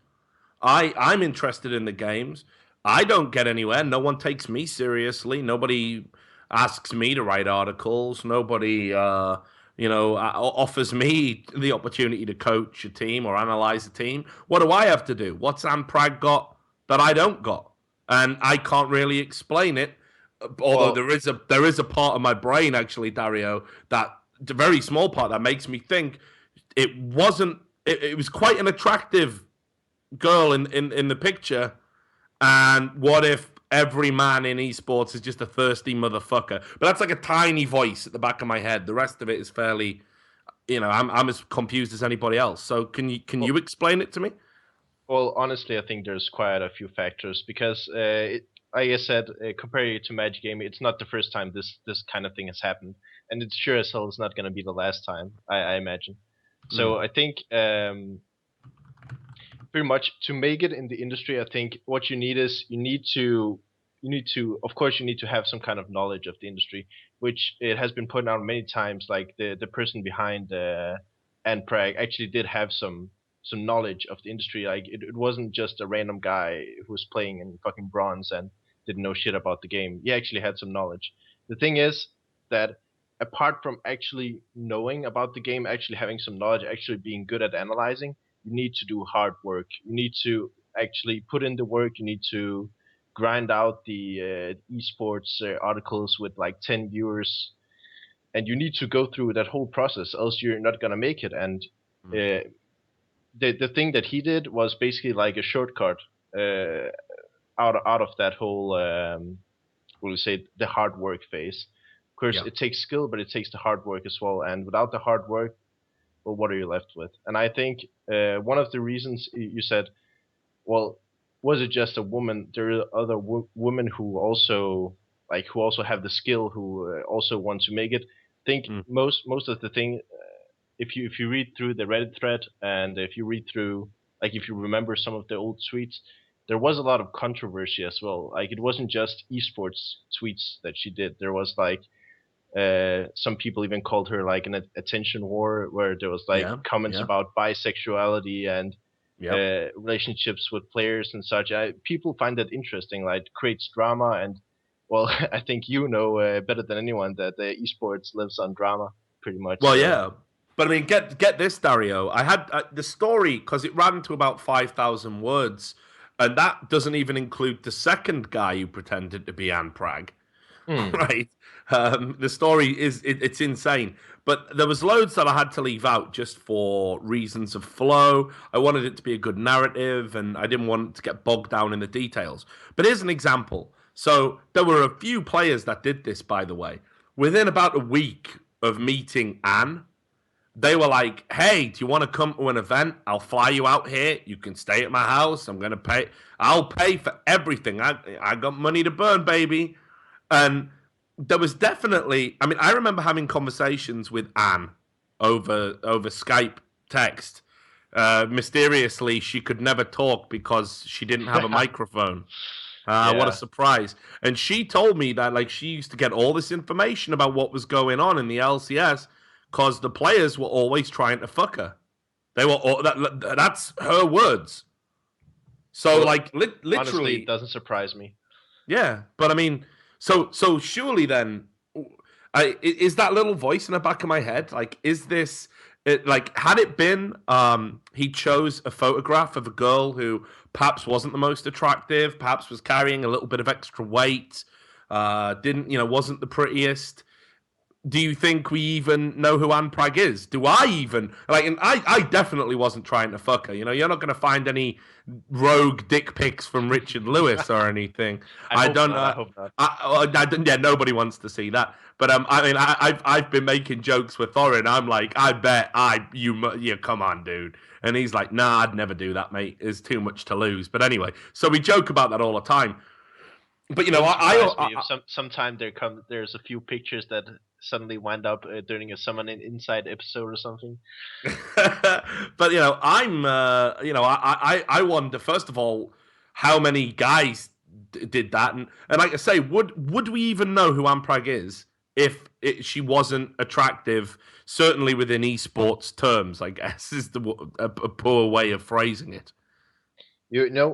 I'm interested in the games. I don't get anywhere. No one takes me seriously. Nobody asks me to write articles. Nobody offers me the opportunity to coach a team or analyze a team. What do I have to do? What's Anne Pragg got that I don't got? And I can't really explain it, although there is a part of my brain, actually, Dario, that a very small part that makes me think it wasn't. It was quite an attractive girl in the picture, and what if every man in esports is just a thirsty motherfucker? But that's like a tiny voice at the back of my head. The rest of it is fairly, I'm as confused as anybody else. So can you explain it to me? Well, honestly, I think there's quite a few factors, because, like I said, comparing it to Magic Amy, it's not the first time this kind of thing has happened, and it's sure as hell it's not going to be the last time, I imagine. So I think pretty much to make it in the industry, I think what you need is you need to of course, you need to have some kind of knowledge of the industry, which it has been pointed out many times. Like the person behind and Pragg actually did have some knowledge of the industry. Like it wasn't just a random guy who was playing in fucking bronze and didn't know shit about the game. He actually had some knowledge. The thing is that apart from actually knowing about the game, actually having some knowledge, actually being good at analyzing, you need to do hard work. You need to actually put in the work. You need to grind out the esports articles with like 10 viewers, and you need to go through that whole process, else you're not gonna make it. And the thing that he did was basically like a shortcut out of that whole what we say, the hard work phase. Of course, it takes skill, but it takes the hard work as well. And without the hard work, well, what are you left with? And I think one of the reasons you said, well, was it just a woman? There are other women who also have the skill, who also want to make it. I think most of the thing, if you read through the Reddit thread, and if you read through, like, if you remember some of the old tweets, there was a lot of controversy as well. Like, it wasn't just esports tweets that she did. There was like some people even called her like an attention whore, where there was like comments about bisexuality and relationships with players and such. People find that interesting. Like, it creates drama, and well, I think you know better than anyone that esports lives on drama, pretty much. Well, yeah. But I mean, get this, Dario. I had the story, because it ran to about 5,000 words, and that doesn't even include the second guy who pretended to be Anne Pragg. Right? The story it's insane. But there was loads that I had to leave out just for reasons of flow. I wanted it to be a good narrative, and I didn't want it to get bogged down in the details. But here's an example. So there were a few players that did this, by the way. Within about a week of meeting Anne, they were like, hey, do you want to come to an event? I'll fly you out here. You can stay at my house. I'm going to pay. I'll pay for everything. I got money to burn, baby. And there was definitely, I mean, I remember having conversations with Anne over Skype text. Mysteriously, she could never talk because she didn't have a microphone. What a surprise. And she told me that, like, she used to get all this information about what was going on in the LCS because the players were always trying to fuck her. They were all, that's her words. So, well, like, literally, honestly, it doesn't surprise me. Yeah, but I mean, so surely then, is that little voice in the back of my head, like, is this, like, had it been he chose a photograph of a girl who perhaps wasn't the most attractive, perhaps was carrying a little bit of extra weight, wasn't the prettiest, do you think we even know who Anne Pragg is? Do I even, like, and I definitely wasn't trying to fuck her, you're not going to find any rogue dick pics from Richard Lewis or anything. I hope not. Yeah, nobody wants to see that. But I mean, I've been making jokes with Thorin. I'm like, I bet come on, dude. And he's like, nah, I'd never do that, mate. There's too much to lose. But anyway, so we joke about that all the time. But sometimes there's a few pictures that suddenly wind up during a Summon Inside episode or something. But I wonder, first of all, how many guys did that, and like I say, would we even know who Anne Pragg is if she wasn't attractive? Certainly within esports terms, I guess, is a poor way of phrasing it.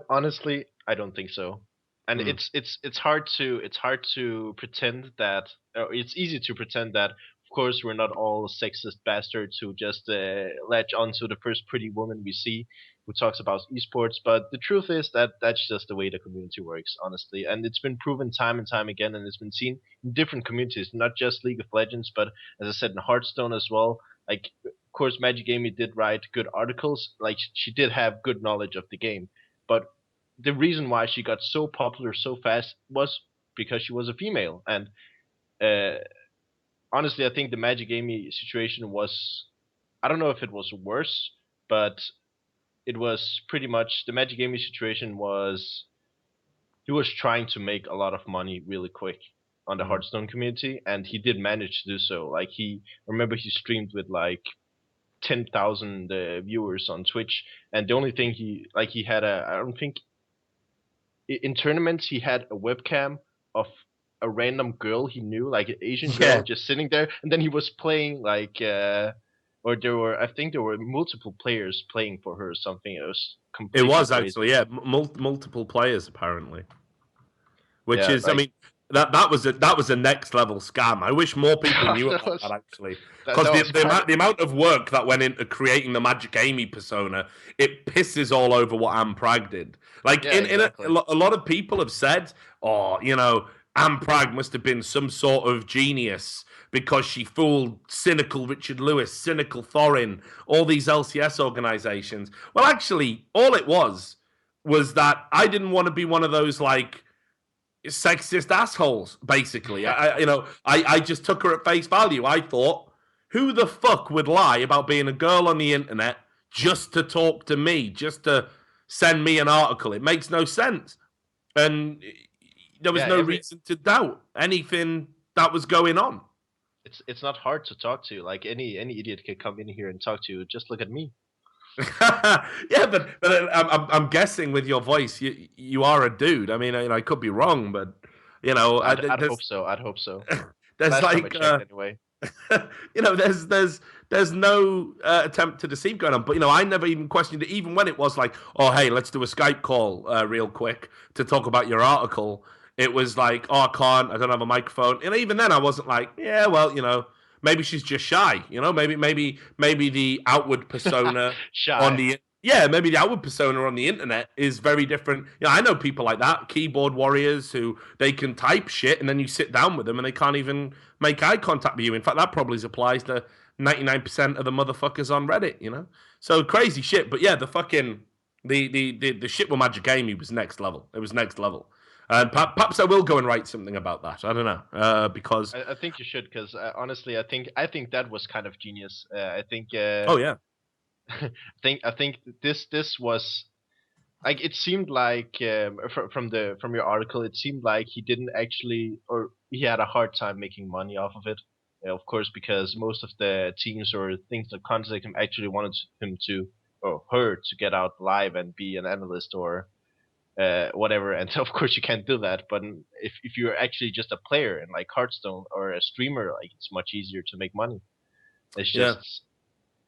Honestly, I don't think so. And it's hard to pretend that, or it's easy to pretend that, of course, we're not all sexist bastards who just latch onto the first pretty woman we see who talks about esports. But the truth is that that's just the way the community works, honestly. And it's been proven time and time again, and it's been seen in different communities, not just League of Legends, but as I said, in Hearthstone as well. Like, of course, Magic Amy did write good articles. Like, she did have good knowledge of the game, but the reason why she got so popular so fast was because she was a female. And honestly, I think the Magic Amy situation was, I don't know if it was worse, but it was pretty much, the Magic Amy situation was, he was trying to make a lot of money really quick on the Hearthstone community, and he did manage to do so. Like, remember he streamed with like 10,000 viewers on Twitch, and the only thing he had I don't think in tournaments he had a webcam of a random girl he knew, like an Asian Yeah. girl, just sitting there, and then he was playing like, or I think there were multiple players playing for her or something. It was It completely was crazy. actually, yeah, multiple players apparently. Which Yeah, is, like, I mean, that was a next level scam. I wish more people knew That about was- that actually, that because was the amount of work that went into creating the Magic Amy persona, it pisses all over what Pragg did. Like Yeah, exactly. a lot of people have said, oh, you know, Pragg must have been some sort of genius because she fooled cynical Richard Lewis, cynical Thorin, all these LCS organizations. Well, actually, all it was that I didn't want to be one of those like sexist assholes, basically. I just took her at face value. I thought, who the fuck would lie about being a girl on the internet just to talk to me, just to send me an article? It makes no sense. And there was no reason to doubt anything that was going on. It's not hard to talk to. Like any idiot can come in here and talk to you. Just look at me. Yeah, but I'm guessing with your voice, you are a dude. I mean, I could be wrong, but I'd hope so. I'd hope so. There's Last time I like checked, anyway. there's no attempt to deceive going on, but I never even questioned it, even when it was like, oh hey, let's do a Skype call real quick to talk about your article. It was like, oh, I don't have a microphone, and even then I wasn't like, yeah, well, maybe she's just shy, maybe the outward persona Shy. maybe the outward persona on the internet is very different. I know people like that, keyboard warriors who they can type shit and then you sit down with them and they can't even make eye contact with you. In fact, that probably applies to 99% of the motherfuckers on Reddit, So crazy shit. But yeah, the fucking the shit with Magic Amy was next level. It was next level. And perhaps I will go and write something about that. I don't know, because I think you should, because honestly, I think that was kind of genius. I think. oh yeah. I think this was like, it seemed like from your article, it seemed like he didn't actually, or he had a hard time making money off of it. Of course, because most of the teams or things that contact him actually wanted him to, or her to, get out live and be an analyst or whatever. And of course, you can't do that. But if you're actually just a player in like Hearthstone or a streamer, like, it's much easier to make money. It's just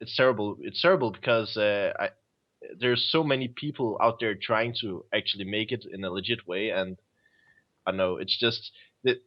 it's terrible. It's terrible because there's so many people out there trying to actually make it in a legit way, and I know it's just that.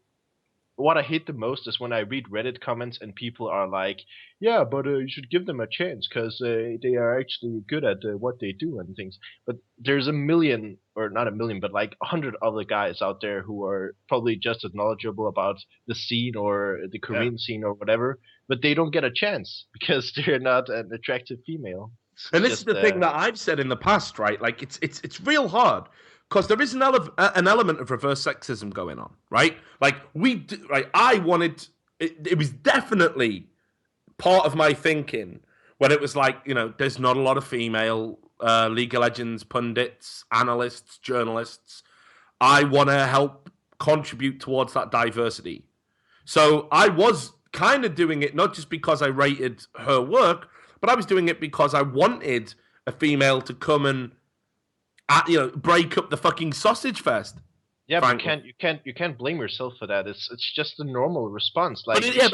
What I hate the most is when I read Reddit comments and people are like, "Yeah, but you should give them a chance because they are actually good at what they do and things." But there's a million, or not a million, but like 100 other guys out there who are probably just as knowledgeable about the scene or the Korean scene or whatever, but they don't get a chance because they're not an attractive female. And this is the thing that I've said in the past, right? Like, it's real hard because there is an element of reverse sexism going on, right? Like, right? I wanted it was definitely part of my thinking when it was like, there's not a lot of female League of Legends pundits, analysts, journalists. I want to help contribute towards that diversity. So I was kind of doing it not just because I rated her work, but I was doing it because I wanted a female to come and, break up the fucking sausage fest. Yeah, but you can't blame yourself for that. It's just a normal responance. Like, but it is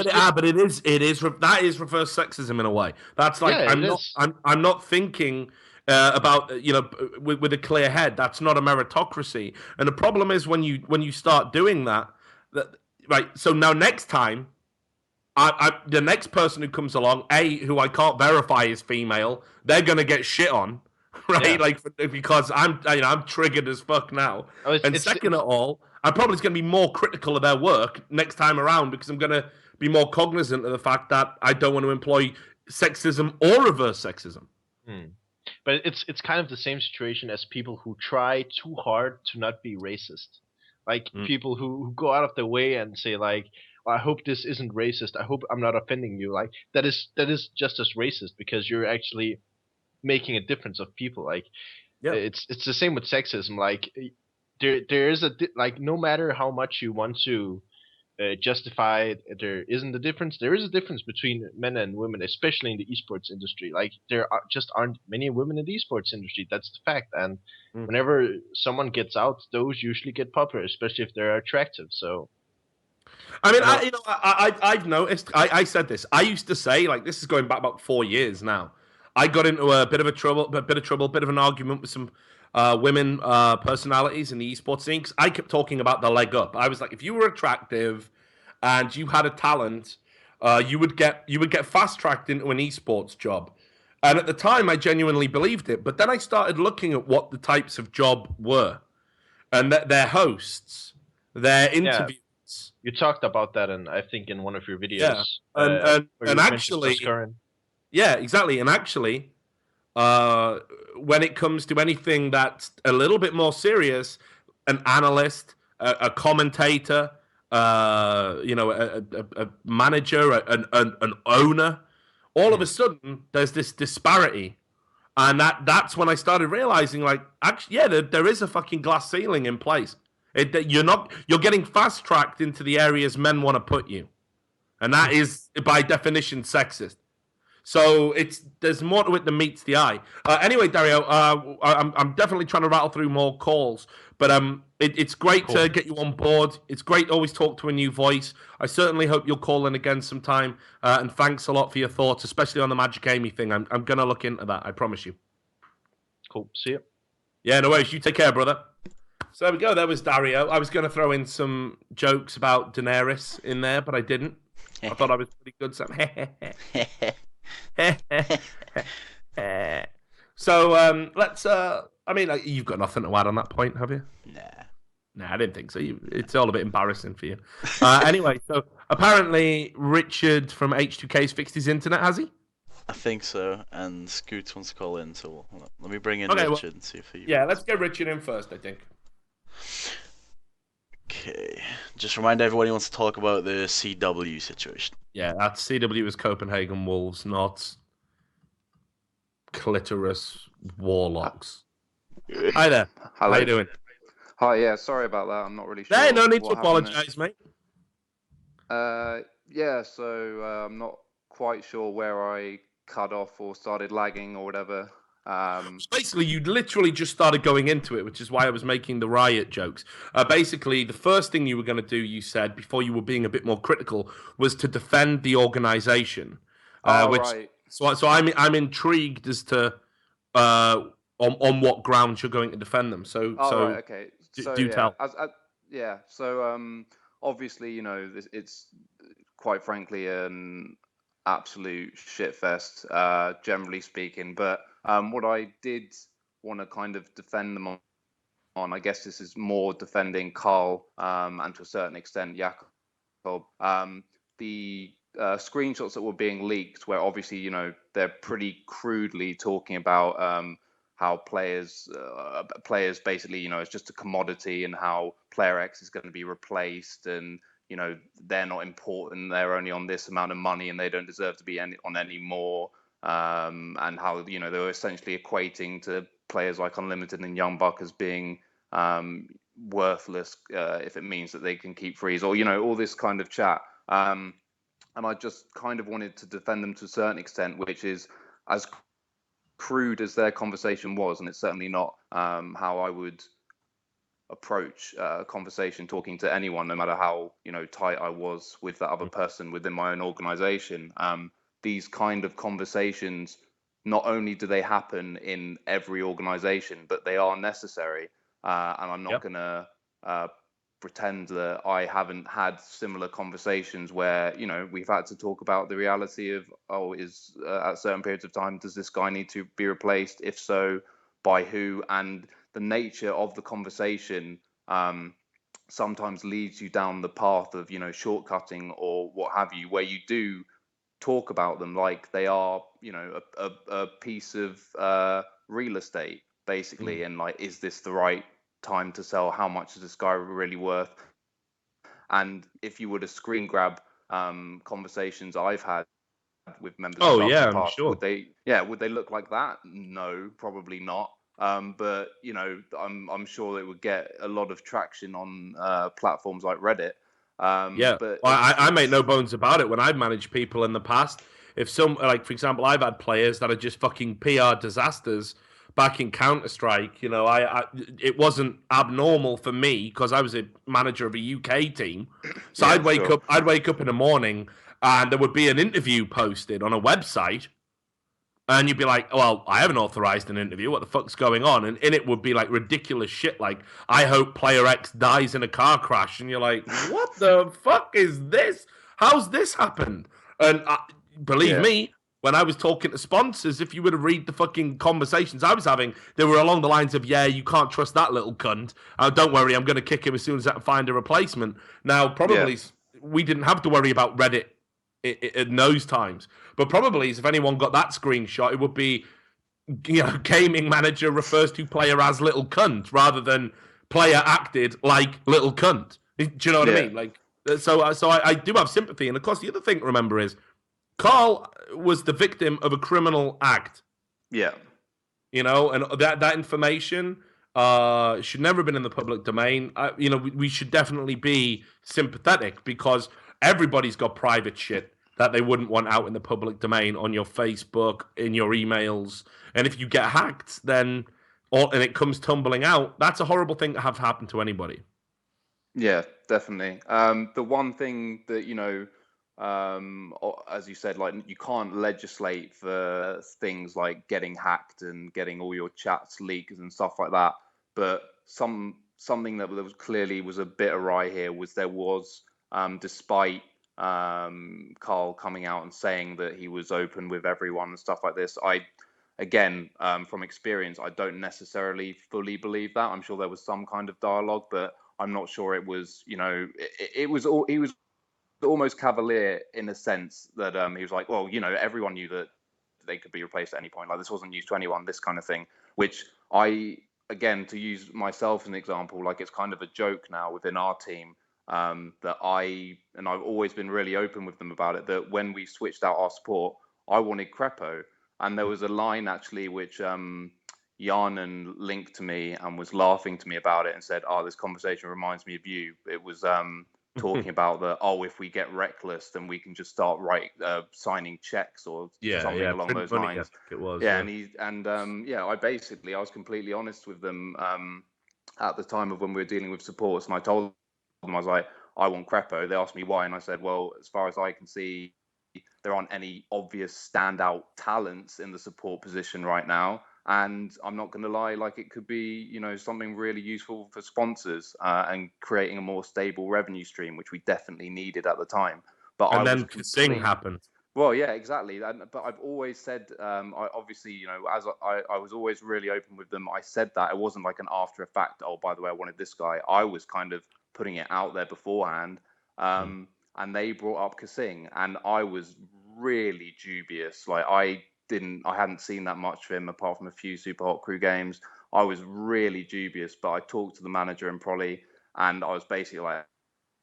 that is reverse sexism in a way. That's like, I'm not thinking about with a clear head. That's not a meritocracy. And the problem is when you start doing that right. So now next time, the next person who comes along, who I can't verify is female, they're gonna get shit on, right? Yeah. Like, because I'm triggered as fuck now. Second of all, I'm probably gonna be more critical of their work next time around because I'm gonna be more cognizant of the fact that I don't want to employ sexism or reverse sexism. But it's kind of the same situation as people who try too hard to not be racist, like people who go out of their way and say like, I hope this isn't racist. I hope I'm not offending you. Like, that is just as racist because you're actually making a difference of people. Like, it's the same with sexism. Like, there is like, no matter how much you want to justify there isn't a difference. There is a difference between men and women, especially in the esports industry. Like just aren't many women in the esports industry. That's the fact. And whenever someone gets out, those usually get popular, especially if they're attractive. So, I mean, I've noticed. I said this. I used to say, like, this is going back about 4 years now. I got into a bit of an argument with some women personalities in the esports scene. 'Cause I kept talking about the leg up. I was like, if you were attractive and you had a talent, you would get fast tracked into an esports job. And at the time, I genuinely believed it. But then I started looking at what the types of job were, and their hosts, their interviews. You talked about that, and I think in one of your videos. Yeah, and actually, yeah, exactly. And actually, when it comes to anything that's a little bit more serious, an analyst, a commentator, a manager, an owner, all of a sudden there's this disparity, and that's when I started realizing, like, actually, yeah, there is a fucking glass ceiling in place. You're getting fast tracked into the areas men want to put you, and that is by definition sexist. So there's more to it than meets the eye. Anyway, Dario, I'm definitely trying to rattle through more calls, but it's great to get you on board. It's great to always talk to a new voice. I certainly hope you'll call in again sometime. And thanks a lot for your thoughts, especially on the Magic Amy thing. I'm gonna look into that. I promise you. Cool. See you. Yeah, no worries. You take care, brother. So there we go. There was Dario. I was going to throw in some jokes about Daenerys in there, but I didn't. I thought I was pretty good. So let's. I mean, you've got nothing to add on that point, have you? Nah, I didn't think so. It's all a bit embarrassing for you. Anyway, so apparently Richard from H2k's fixed his internet, has he? I think so, and Scoot wants to call in, so let me bring in Richard and see if he... Yeah, let's get Richard in first, I think. Okay, just remind everyone he wants to talk about the CW situation. Yeah, that CW is Copenhagen Wolves, not clitoris warlocks. Hi there. Hello. How you doing? Hi, yeah, sorry about that. I'm not really sure. Hey, no need to what apologise, mate. Yeah, so I'm not quite sure where I cut off or started lagging or whatever. Basically, you literally just started going into it, which is why I was making the riot jokes. Basically, the first thing you were going to do, you said, before you were being a bit more critical, was to defend the organisation. Right. So I'm intrigued as to on what grounds you're going to defend them. Right, okay. Do tell. So obviously, you know, it's quite frankly an absolute shitfest, generally speaking. But what I did want to kind of defend them on, I guess this is more defending Carl and to a certain extent Jakob. The screenshots that were being leaked, where obviously, you know, they're pretty crudely talking about how players basically, you know, it's just a commodity, and how player X is going to be replaced, and you know, they're not important, they're only on this amount of money and they don't deserve to be on any more, and how, you know, they were essentially equating to players like Unlimited and Young Buck as being worthless if it means that they can keep freeze, or, you know, all this kind of chat. And I just kind of wanted to defend them to a certain extent, which is as crude as their conversation was, and it's certainly not how I would approach a conversation talking to anyone, no matter how, you know, tight I was with that other person within my own organization. These kind of conversations, not only do they happen in every organization, but they are necessary. And I'm not gonna pretend that I haven't had similar conversations where, you know, we've had to talk about the reality of, at certain periods of time, does this guy need to be replaced? If so, by who? And the nature of the conversation sometimes leads you down the path of, you know, shortcutting or what have you, where you do talk about them like they are, you know, a piece of real estate, basically. And like, is this the right time to sell? How much is this guy really worth? And if you were to screen grab conversations I've had with members of the past, sure. would they look like that? No, probably not. But you know, I'm sure it would get a lot of traction on platforms like Reddit. Yeah, But I make no bones about it. When I've managed people in the past, if like for example, I've had players that are just fucking PR disasters back in Counter-Strike. You know, it wasn't abnormal for me because I was a manager of a UK team. So yeah, I'd wake up in the morning and there would be an interview posted on a website. And you'd be like, well, I haven't authorized an interview. What the fuck's going on? And in it would be like ridiculous shit like, I hope player X dies in a car crash. And you're like, what the fuck is this? How's this happened? And believe me, when I was talking to sponsors, if you were to read the fucking conversations I was having, they were along the lines of, yeah, you can't trust that little cunt. Don't worry, I'm going to kick him as soon as I can find a replacement. Now, probably we didn't have to worry about Reddit in those times. But probably, if anyone got that screenshot, it would be, you know, gaming manager refers to player as little cunt rather than player acted like little cunt. Do you know what I mean? Like, so I do have sympathy. And of course, the other thing to remember is Carl was the victim of a criminal act. Yeah. You know, and that information should never have been in the public domain. You know, we should definitely be sympathetic because everybody's got private shit that they wouldn't want out in the public domain on your Facebook, in your emails. And if you get hacked, then and it comes tumbling out, that's a horrible thing to have happen to anybody. Yeah, definitely. The one thing that, you know, as you said, like you can't legislate for things like getting hacked and getting all your chats leaked and stuff like that. But something that was clearly was a bit awry here was there was, despite Carl coming out and saying that he was open with everyone and stuff like this, again, from experience, I don't necessarily fully believe that. I'm sure there was some kind of dialogue, but I'm not sure it was, you know, he was almost cavalier in a sense that he was like, well, you know, everyone knew that they could be replaced at any point. Like, this wasn't news to anyone, this kind of thing, which again, to use myself as an example, like it's kind of a joke now within our team, that I've always been really open with them about it, that when we switched out our support, I wanted Crepo. And there was a line actually which Yarnan linked to me and was laughing to me about it and said, oh, this conversation reminds me of you. It was talking about if we get reckless, then we can just start signing checks or something along those lines. It was, I was completely honest with them at the time of when we were dealing with supports, and I told them, I was like, I want Crepo. They asked me why, and I said, well, as far as I can see, there aren't any obvious standout talents in the support position right now. And I'm not going to lie, like it could be, you know, something really useful for sponsors and creating a more stable revenue stream, which we definitely needed at the time. But then Sing happened. Well, yeah, exactly. But I've always said, obviously, you know, as I was always really open with them. I said that it wasn't like an after effect. Oh, by the way, I wanted this guy. I was kind of putting it out there beforehand. And they brought up Kasing, and I was really dubious. Like I hadn't seen that much of him apart from a few Super Hot Crew games. I was really dubious, but I talked to the manager and Prolly, and I was basically like,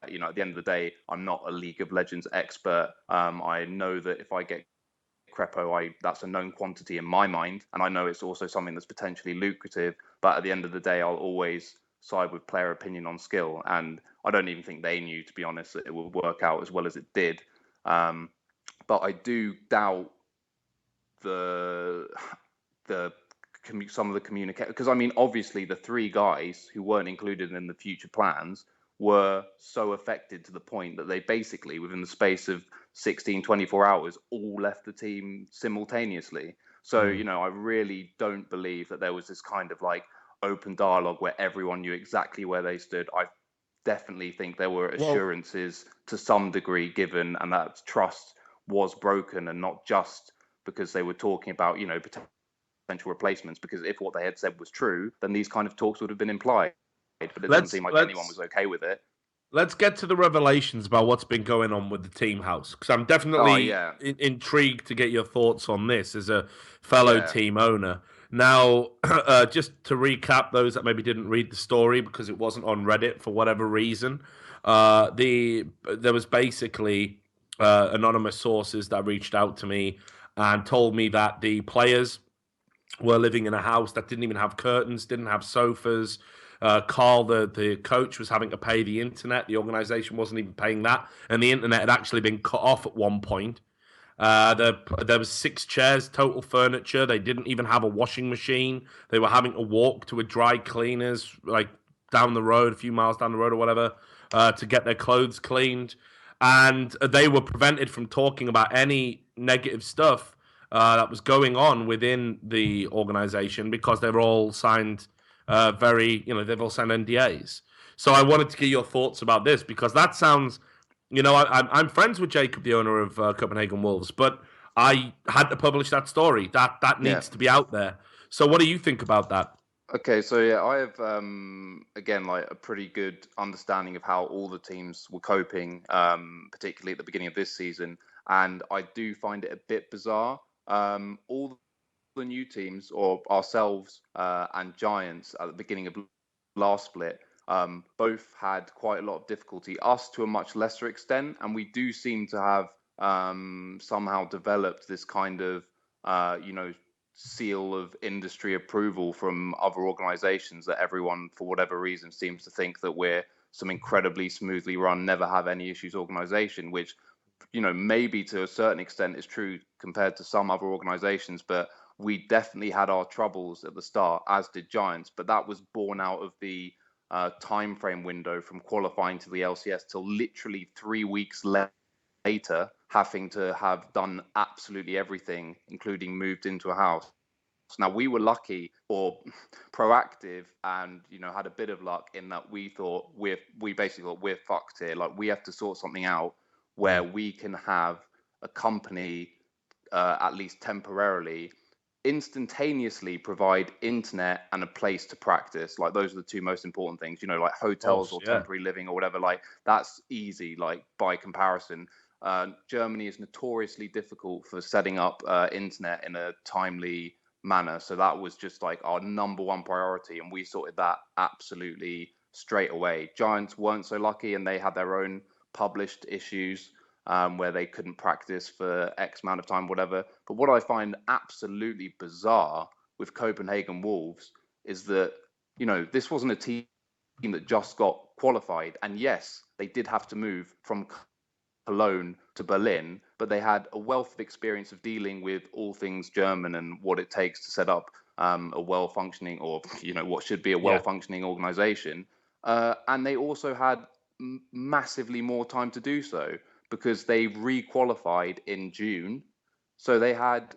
you know, at the end of the day, I'm not a League of Legends expert. I know that if I get Crepo, that's a known quantity in my mind, and I know it's also something that's potentially lucrative. But at the end of the day, I'll always side with player opinion on skill, and I don't even think they knew, to be honest, that it would work out as well as it did. But I do doubt some of the communication, because I mean, obviously the three guys who weren't included in the future plans were so affected to the point that they basically, within the space of 24 hours, all left the team simultaneously. So, you know, I really don't believe that there was this kind of like open dialogue where everyone knew exactly where they stood. I definitely think there were assurances to some degree given, and that trust was broken, and not just because they were talking about, you know, potential replacements, because if what they had said was true, then these kind of talks would have been implied. But it doesn't seem like anyone was okay with it. Let's get to the revelations about what's been going on with the team house, because I'm definitely intrigued to get your thoughts on this as a fellow team owner. Now, just to recap those that maybe didn't read the story because it wasn't on Reddit for whatever reason, there was basically anonymous sources that reached out to me and told me that the players were living in a house that didn't even have curtains, didn't have sofas, Carl, the coach, was having to pay the internet. The organization wasn't even paying that, and the internet had actually been cut off at one point. There was 6 chairs, total furniture. They didn't even have a washing machine. They were having to walk to a dry cleaners, like down the road, a few miles down the road or whatever, to get their clothes cleaned. And they were prevented from talking about any negative stuff that was going on within the organization because they were all signed they've all signed NDAs. So I wanted to get your thoughts about this because that sounds, I'm friends with Jacob, the owner of Copenhagen Wolves, but I had to publish that story. That needs to be out there. So what do you think about that? Okay, so yeah, I have again like a pretty good understanding of how all the teams were coping, particularly at the beginning of this season, and I do find it a bit bizarre. All the new teams, or ourselves and Giants at the beginning of last split, both had quite a lot of difficulty. Us to a much lesser extent, and we do seem to have somehow developed this kind of seal of industry approval from other organizations that everyone, for whatever reason, seems to think that we're some incredibly smoothly run, never have any issues organization, which, maybe to a certain extent is true compared to some other organizations, but we definitely had our troubles at the start, as did Giants, but that was born out of the time frame window from qualifying to the LCS till literally 3 weeks later, having to have done absolutely everything, including moved into a house. Now, we were lucky or proactive and, had a bit of luck in that we thought we basically thought we're fucked here. Like, we have to sort something out where we can have a company, at least temporarily, instantaneously provide internet and a place to practice. Like, those are the 2 most important things, like hotels or temporary living or whatever. Like, that's easy, like, by comparison. Germany is notoriously difficult for setting up internet in a timely manner. So that was just like our number 1 priority. And we sorted that absolutely straight away. Giants weren't so lucky and they had their own published issues where they couldn't practice for X amount of time, whatever. But what I find absolutely bizarre with Copenhagen Wolves is that, this wasn't a team that just got qualified. And yes, they did have to move from Cologne to Berlin, but they had a wealth of experience of dealing with all things German and what it takes to set up a well-functioning, or what should be a well-functioning organization. And they also had massively more time to do so because they re-qualified in June, so they had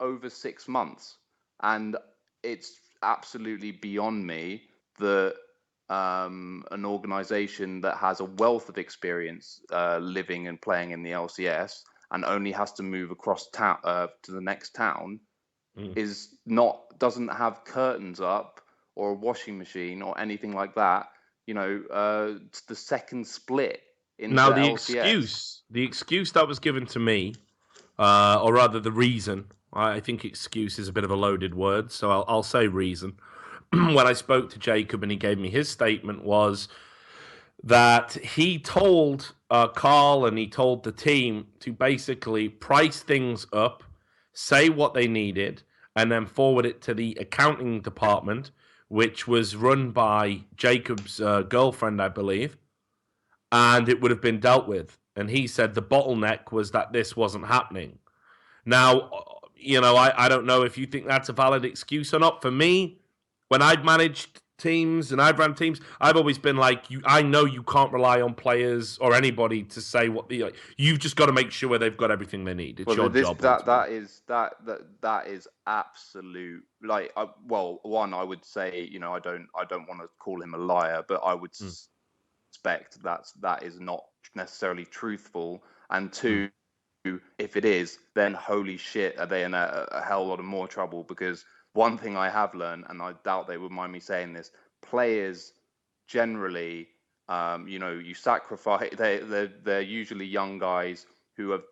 over 6 months. And it's absolutely beyond me that an organization that has a wealth of experience living and playing in the LCS and only has to move across to the next town doesn't have curtains up or a washing machine or anything like that. It's the second split in now the LCS. The excuse that was given to me, or rather the reason. I think excuse is a bit of a loaded word, so I'll say reason. When I spoke to Jacob and he gave me his statement, was that he told Carl and he told the team to basically price things up, say what they needed, and then forward it to the accounting department, which was run by Jacob's girlfriend, I believe, and it would have been dealt with. And he said the bottleneck was that this wasn't happening. Now, I don't know if you think that's a valid excuse or not. For me, when I've managed teams and I've run teams, I've always been like, I know you can't rely on players or anybody to say what you've just got to make sure they've got everything they need. It's your job. That is absolute. Like, one, I would say, I don't want to call him a liar, but I would suspect that is not necessarily truthful. And 2, if it is, then holy shit, are they in a hell lot of more trouble? Because one thing I have learned, and I doubt they would mind me saying this, players generally, you sacrifice. They're usually young guys who have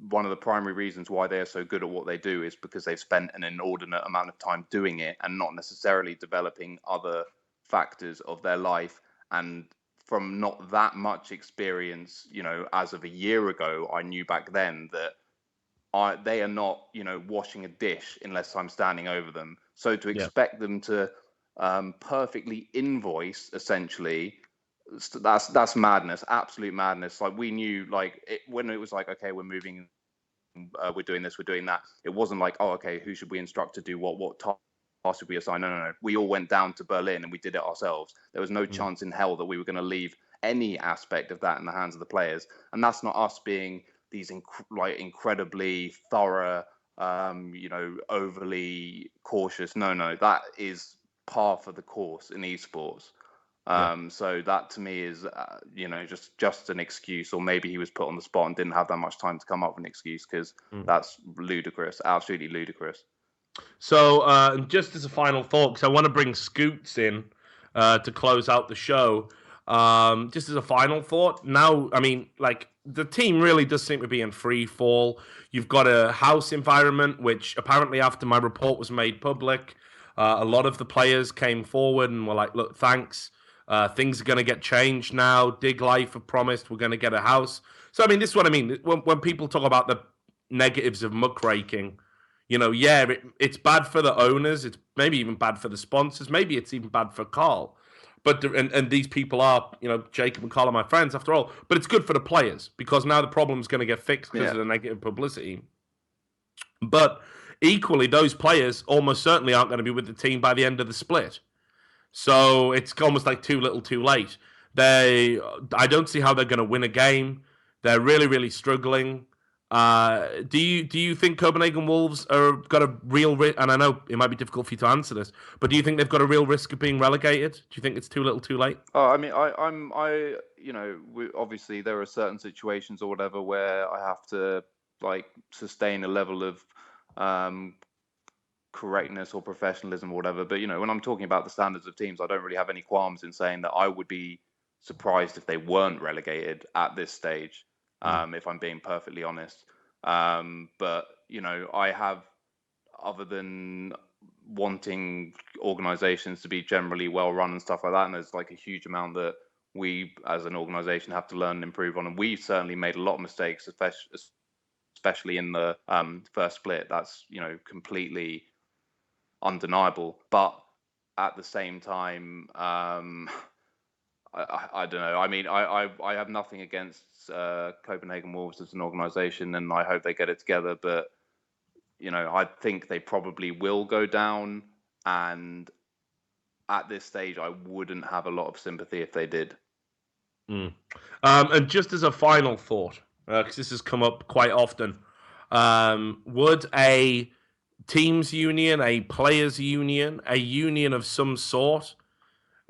one of the primary reasons why they are so good at what they do is because they've spent an inordinate amount of time doing it and not necessarily developing other factors of their life. And from not that much experience, as of a year ago, I knew back then that they are not, washing a dish unless I'm standing over them. So to expect them to perfectly invoice essentially. That's madness, absolute madness. Like we knew, when it was like, okay, we're moving, we're doing this, we're doing that. It wasn't like, oh, okay, who should we instruct to do what task should we assign? No. We all went down to Berlin and we did it ourselves. There was no chance in hell that we were going to leave any aspect of that in the hands of the players. And that's not us being these incredibly thorough, overly cautious. No, that is par for the course in esports. So that to me is, just an excuse, or maybe he was put on the spot and didn't have that much time to come up with an excuse, because that's ludicrous, absolutely ludicrous. So, just as a final thought, because I want to bring Scoots in to close out the show. Just as a final thought, now, I mean, like, the team really does seem to be in free fall. You've got a house environment, which apparently after my report was made public, a lot of the players came forward and were like, look, thanks. Things are going to get changed now. Dig Life have promised we're going to get a house. So, I mean, this is what I mean. When people talk about the negatives of muckraking, it's bad for the owners. It's maybe even bad for the sponsors. Maybe it's even bad for Carl. But and these people are, Jacob and Carl are my friends after all. But it's good for the players, because now the problem's going to get fixed because of the negative publicity. But equally, those players almost certainly aren't going to be with the team by the end of the split. So it's almost like too little, too late. I don't see how they're going to win a game. They're really, really struggling. Do you think Copenhagen Wolves are got a real risk? And I know it might be difficult for you to answer this, but do you think they've got a real risk of being relegated? Do you think it's too little, too late? Oh, I mean, obviously there are certain situations or whatever where I have to sustain a level of correctness or professionalism or whatever. But when I'm talking about the standards of teams, I don't really have any qualms in saying that I would be surprised if they weren't relegated at this stage. If I'm being perfectly honest. But I have, other than wanting organizations to be generally well run and stuff like that, and there's a huge amount that we as an organization have to learn and improve on, and we certainly made a lot of mistakes, especially in the first split. That's completely undeniable. But at the same time, I don't know. I mean, I have nothing against Copenhagen Wolves as an organisation, and I hope they get it together. But I think they probably will go down, and at this stage, I wouldn't have a lot of sympathy if they did. And just as a final thought, because this has come up quite often, would a teams union, a players union, a union of some sort,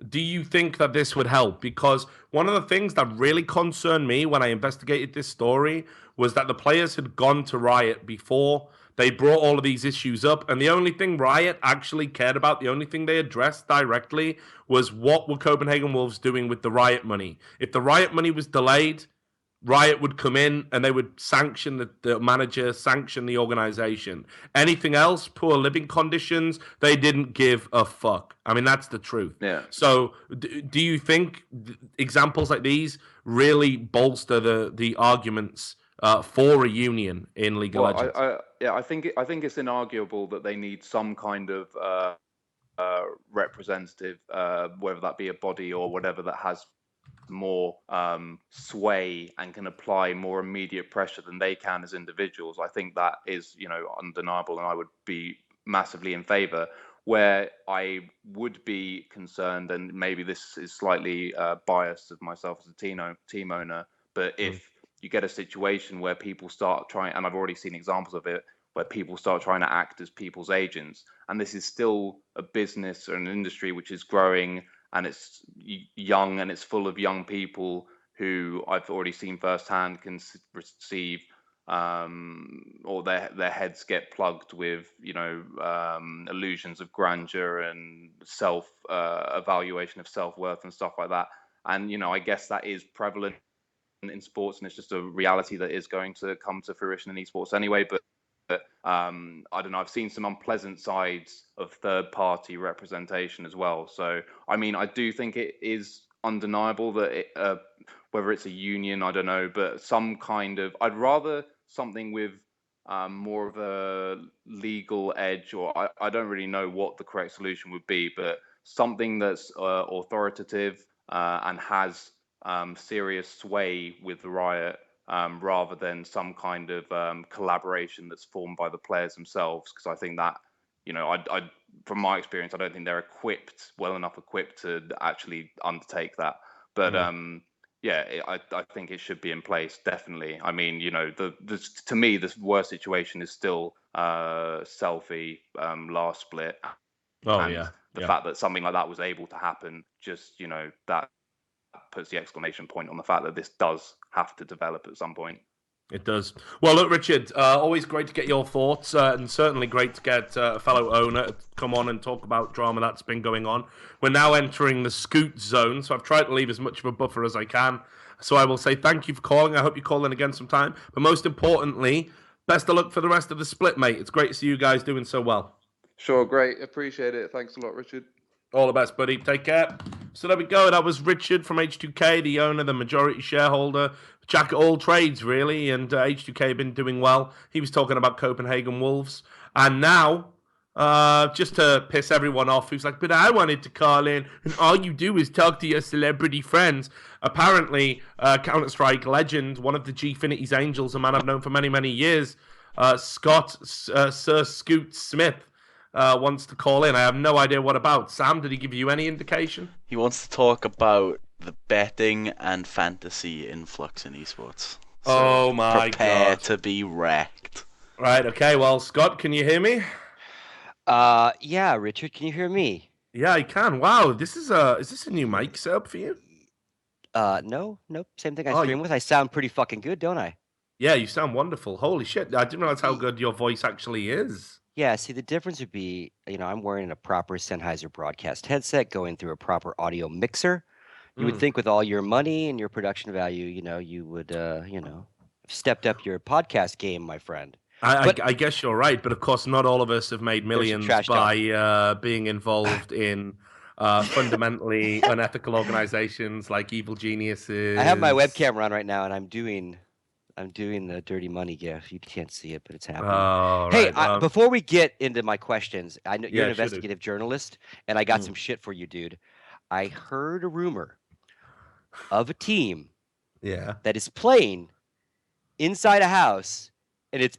do you think that this would help? Because one of the things that really concerned me when I investigated this story was that the players had gone to Riot before. They brought all of these issues up, and the only thing Riot actually cared about, the only thing they addressed directly, was what were Copenhagen Wolves doing with the Riot money. If the Riot money was delayed, Riot would come in and they would sanction the manager, sanction the organization. Anything else, poor living conditions, they didn't give a fuck. I mean, that's the truth. Yeah. So do you think examples like these really bolster the arguments for a union in League of Legends? I think it's inarguable that they need some kind of representative, whether that be a body or whatever, that has more sway and can apply more immediate pressure than they can as individuals. I think that is undeniable, and I would be massively in favor. Where I would be concerned, and maybe this is slightly biased of myself as a team owner, but if you get a situation where people start trying, and I've already seen examples of it, where people start trying to act as people's agents, and this is still a business or an industry which is growing, and it's young, and it's full of young people who I've already seen firsthand can receive, or their heads get plugged with, illusions of grandeur and evaluation of self-worth and stuff like that. And, I guess that is prevalent in sports, and it's just a reality that is going to come to fruition in esports anyway. But I don't know, I've seen some unpleasant sides of third-party representation as well. So, I mean, I do think it is undeniable that whether it's a union, I don't know, but some kind of, I'd rather something with more of a legal edge, or I don't really know what the correct solution would be, but something that's authoritative and has serious sway with the Riot, rather than some kind of collaboration that's formed by the players themselves. Because I think that, I from my experience, I don't think they're well enough equipped to actually undertake that. But I think it should be in place, definitely. I mean, to me, the worst situation is still Selfie last split. And the fact that something like that was able to happen, just, that puts the exclamation point on the fact that this does have to develop at some point. It does. Well, look, Richard, always great to get your thoughts, and certainly great to get a fellow owner to come on and talk about drama that's been going on. We're now entering the scoot zone, so I've tried to leave as much of a buffer as I can. So I will say thank you for calling. I hope you call in again sometime. But most importantly, best of luck for the rest of the split, mate. It's great to see you guys doing so well. Sure, great. Appreciate it. Thanks a lot, Richard. All the best, buddy. Take care. So there we go. That was Richard from H2k, the owner, the majority shareholder, jack of all trades, really. And H2k been doing well. He was talking about Copenhagen Wolves. And now, just to piss everyone off, who's like, but I wanted to call in, and all you do is talk to your celebrity friends. Apparently, Counter-Strike legend, one of the Gfinity's angels, a man I've known for many, many years, Sir Scoot Smith, wants to call in. I have no idea what about. Sam, did he give you any indication? He wants to talk about the betting and fantasy influx in esports. So oh my prepare God. to be wrecked. Right, okay, well, Scott, can you hear me? Yeah, Richard, can you hear me? Yeah, I can. Wow, is this a new mic setup for you? No, nope, same thing I stream with. I sound pretty fucking good, don't I? Yeah, you sound wonderful. Holy shit, I didn't realize how good your voice actually is. Yeah, see, the difference would be, I'm wearing a proper Sennheiser broadcast headset, going through a proper audio mixer. You would think with all your money and your production value, you would, stepped up your podcast game, my friend. I guess you're right, but of course, not all of us have made millions by being involved in fundamentally unethical organizations like Evil Geniuses. I have my webcam on right now, and I'm doing the dirty money gif. You can't see it, but it's happening. Oh, hey, right. Before we get into my questions, I know you're an sure investigative journalist, and I got some shit for you, dude. I heard a rumor of a team that is playing inside a house, and it's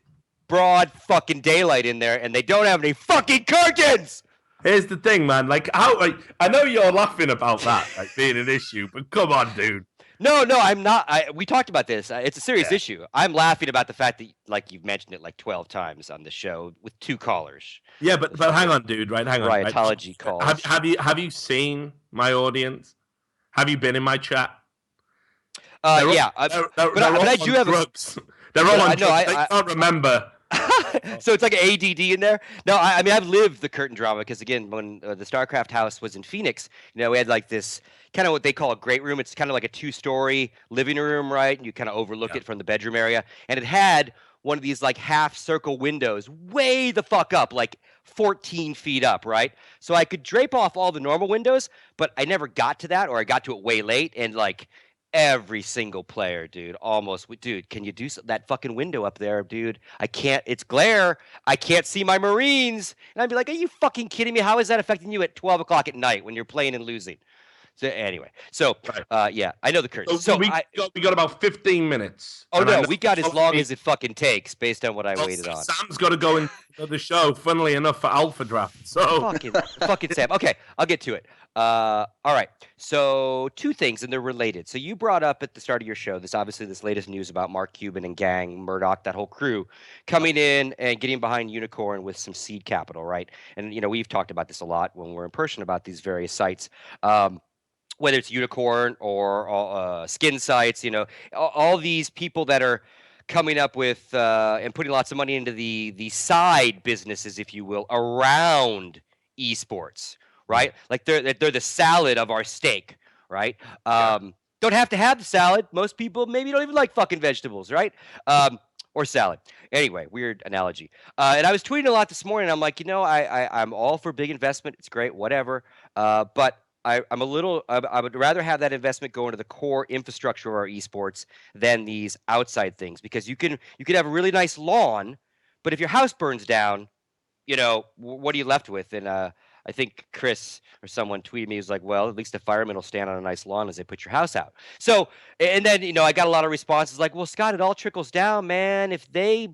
broad fucking daylight in there, and they don't have any fucking curtains! Here's the thing, man. I know you're laughing about that being an issue, but come on, dude. No, I'm not. We talked about this. It's a serious issue. I'm laughing about the fact that, you've mentioned it 12 times on the show with 2 callers. Yeah, but hang on, dude. Right, hang on. Riotology calls. Have you seen my audience? Have you been in my chat? Yeah. But I do have drugs. They're all on drugs. They can't remember. So it's like an ADD in there. No, I mean, I've lived the curtain drama because, again, when the StarCraft house was in Phoenix, we had this kind of what they call a great room. It's kind of like a 2-story living room, right? And you kind of overlook it from the bedroom area. And it had one of these half circle windows way the fuck up, 14 feet up, right? So I could drape off all the normal windows, but I never got to that, or I got to it way late. And every single player, dude, can you do that fucking window up there, dude? I can't, it's glare. I can't see my Marines. And I'd be like, are you fucking kidding me? How is that affecting you at 12 o'clock at night when you're playing and losing? So anyway, I know the curtains. So we got about 15 minutes. Oh no, we got as long as it fucking takes based on what I waited on. Sam's got to go into the show, funnily enough, for Alpha Draft. So fucking Sam. Okay, I'll get to it. All right. So 2 things, and they're related. So you brought up at the start of your show this latest news about Mark Cuban and gang, Murdoch, that whole crew coming in and getting behind Unicorn with some seed capital, right? And we've talked about this a lot when we're in person about these various sites. Whether it's Unicorn or skin sites, all these people that are coming up with and putting lots of money into the side businesses, if you will, around esports, right? They're the salad of our steak, right? Don't have to have the salad. Most people maybe don't even like fucking vegetables, right? Or salad. Anyway, weird analogy. And I was tweeting a lot this morning. I'm like, I'm all for big investment. It's great, whatever. But I would rather have that investment go into the core infrastructure of our esports than these outside things, because you could have a really nice lawn, but if your house burns down, what are you left with? And I think Chris or someone tweeted me, he was like, well, at least the firemen will stand on a nice lawn as they put your house out. So, and then, I got a lot of responses like, well, Scott, it all trickles down, man. If they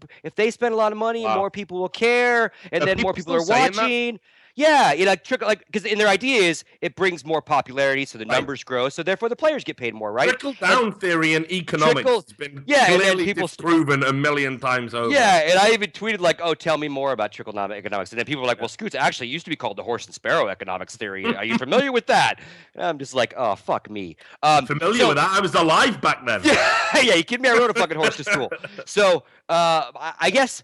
spend a lot of money, Wow. more people will care, and Are then more people people are still saying that? watching. Yeah, because in their idea is it brings more popularity, so the numbers grow, so therefore the players get paid more, right? Trickle down theory in economics has been and then clearly people disproven a million times over. Yeah, and I even tweeted like, "Oh, tell me more about trickle down economics," and then people were like, "Well, Scoots actually used to be called the horse and sparrow economics theory. Are you familiar with that?" And I'm just like, "Oh, fuck me." Familiar with that? I was alive back then. Yeah, you kidding me? I rode a fucking horse to school. So I guess.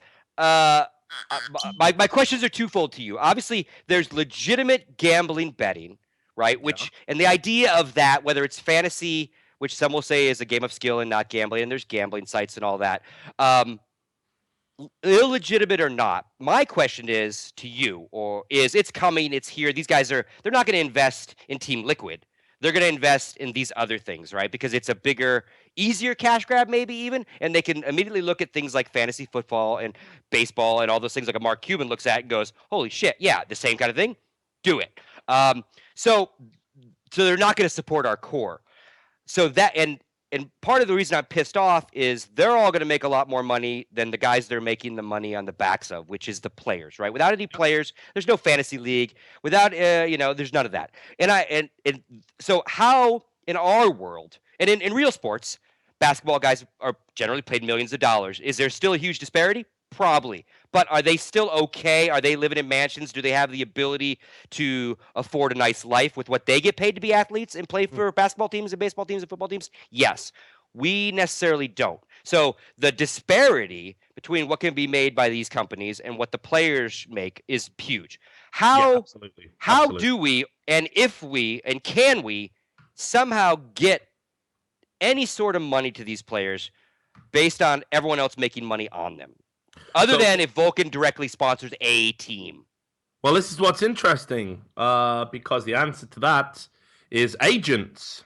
My questions are twofold to you. Obviously, there's legitimate gambling betting, right? And the idea of that, whether it's fantasy, which some will say is a game of skill and not gambling, and there's gambling sites and all that, illegitimate or not. My question is to you, it's coming, it's here. These guys they're not going to invest in Team Liquid. They're going to invest in these other things, right? Because it's a bigger, easier cash grab, maybe even, and they can immediately look at things like fantasy football and baseball and all those things like a Mark Cuban looks at and goes, holy shit, yeah, the same kind of thing, do it. So they're not going to support our core. So that, and part of the reason I'm pissed off is they're all going to make a lot more money than the guys they're making the money on the backs of, which is the players, right? Without any players, there's no fantasy league. Without, there's none of that. And so how in our world, and in real sports, basketball guys are generally paid millions of dollars. Is there still a huge disparity? Probably. But are they still okay? Are they living in mansions? Do they have the ability to afford a nice life with what they get paid to be athletes and play for basketball teams and baseball teams and football teams? Yes. We necessarily don't. So the disparity between what can be made by these companies and what the players make is huge. How do we, and if we, and can we somehow get any sort of money to these players based on everyone else making money on them? Other than if Vulcan directly sponsors a team. Well, this is what's interesting, because the answer to that is agents.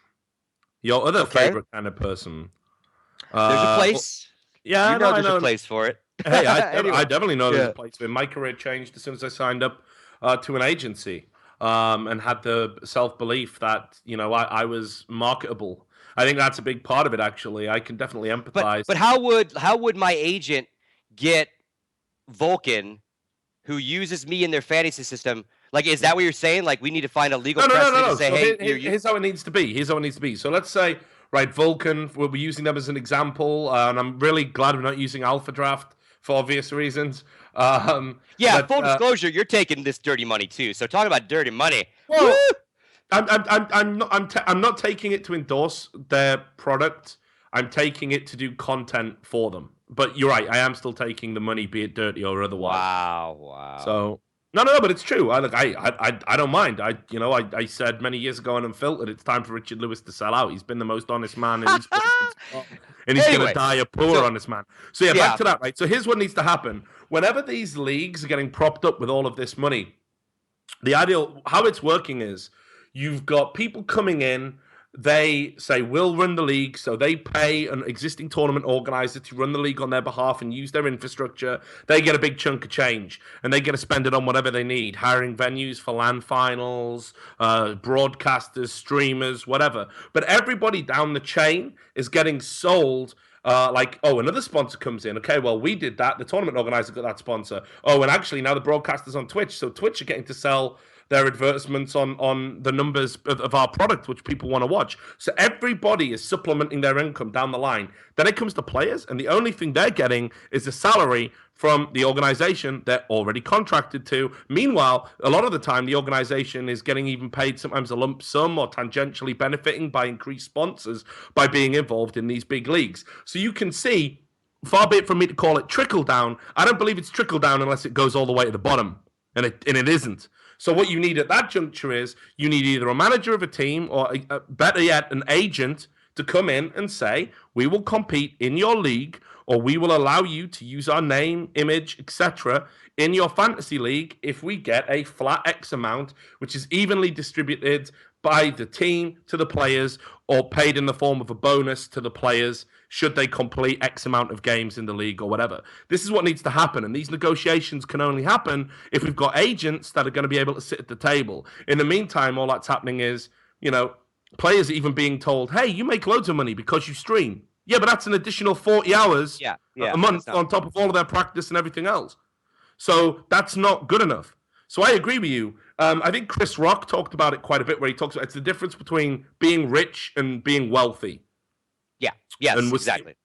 Your other favorite kind of person. There's a place. Yeah, I know there's a place for it. Hey, I definitely know there's a place for it. My career changed as soon as I signed up to an agency and had the self-belief that, I was marketable. I think that's a big part of it, actually. I can definitely empathize. But how would my agent get Vulcan, who uses me in their fantasy system? Like, is that what you're saying? Like, we need to find a legal precedent to say, so hey, here's how it needs to be. So let's say, right, Vulcan, we'll be using them as an example, and I'm really glad we're not using Alpha Draft for obvious reasons. Full disclosure, you're taking this dirty money too. So talk about dirty money. Well, I'm not taking it to endorse their product. I'm taking it to do content for them. But you're right. I am still taking the money, be it dirty or otherwise. Wow. So no, but it's true. I don't mind. I said many years ago on Unfiltered, it's time for Richard Lewis to sell out. He's been the most honest man in sports, and he's going to die a poor honest man. So yeah, back to that. Right. So here's what needs to happen. Whenever these leagues are getting propped up with all of this money, the ideal how it's working is you've got people coming in. They say, we'll run the league. So they pay an existing tournament organizer to run the league on their behalf and use their infrastructure. They get a big chunk of change and they get to spend it on whatever they need, hiring venues for LAN finals, broadcasters, streamers, whatever. But everybody down the chain is getting sold another sponsor comes in. Okay, well, we did that. The tournament organizer got that sponsor. Oh, and actually now the broadcaster's on Twitch. So Twitch are getting to sell their advertisements on the numbers of our product, which people want to watch. So everybody is supplementing their income down the line. Then it comes to players, and the only thing they're getting is a salary from the organization they're already contracted to. Meanwhile, a lot of the time, the organization is getting even paid sometimes a lump sum or tangentially benefiting by increased sponsors by being involved in these big leagues. So you can see, far be it from me to call it trickle down, I don't believe it's trickle down unless it goes all the way to the bottom, and it isn't. So what you need at that juncture is you need either a manager of a team or, better yet, an agent to come in and say, we will compete in your league or we will allow you to use our name, image, etc. in your fantasy league if we get a flat X amount, which is evenly distributed by the team to the players or paid in the form of a bonus to the players should they complete X amount of games in the league or whatever. This is what needs to happen, and these negotiations can only happen if we've got agents that are going to be able to sit at the table. In the meantime, all that's happening is, players are even being told, hey, you make loads of money because you stream. Yeah, but that's an additional 40 hours a month on top of all of their practice and everything else. So that's not good enough. So I agree with you. I think Chris Rock talked about it quite a bit, where he talks about it's the difference between being rich and being wealthy. Yeah, yes, and exactly.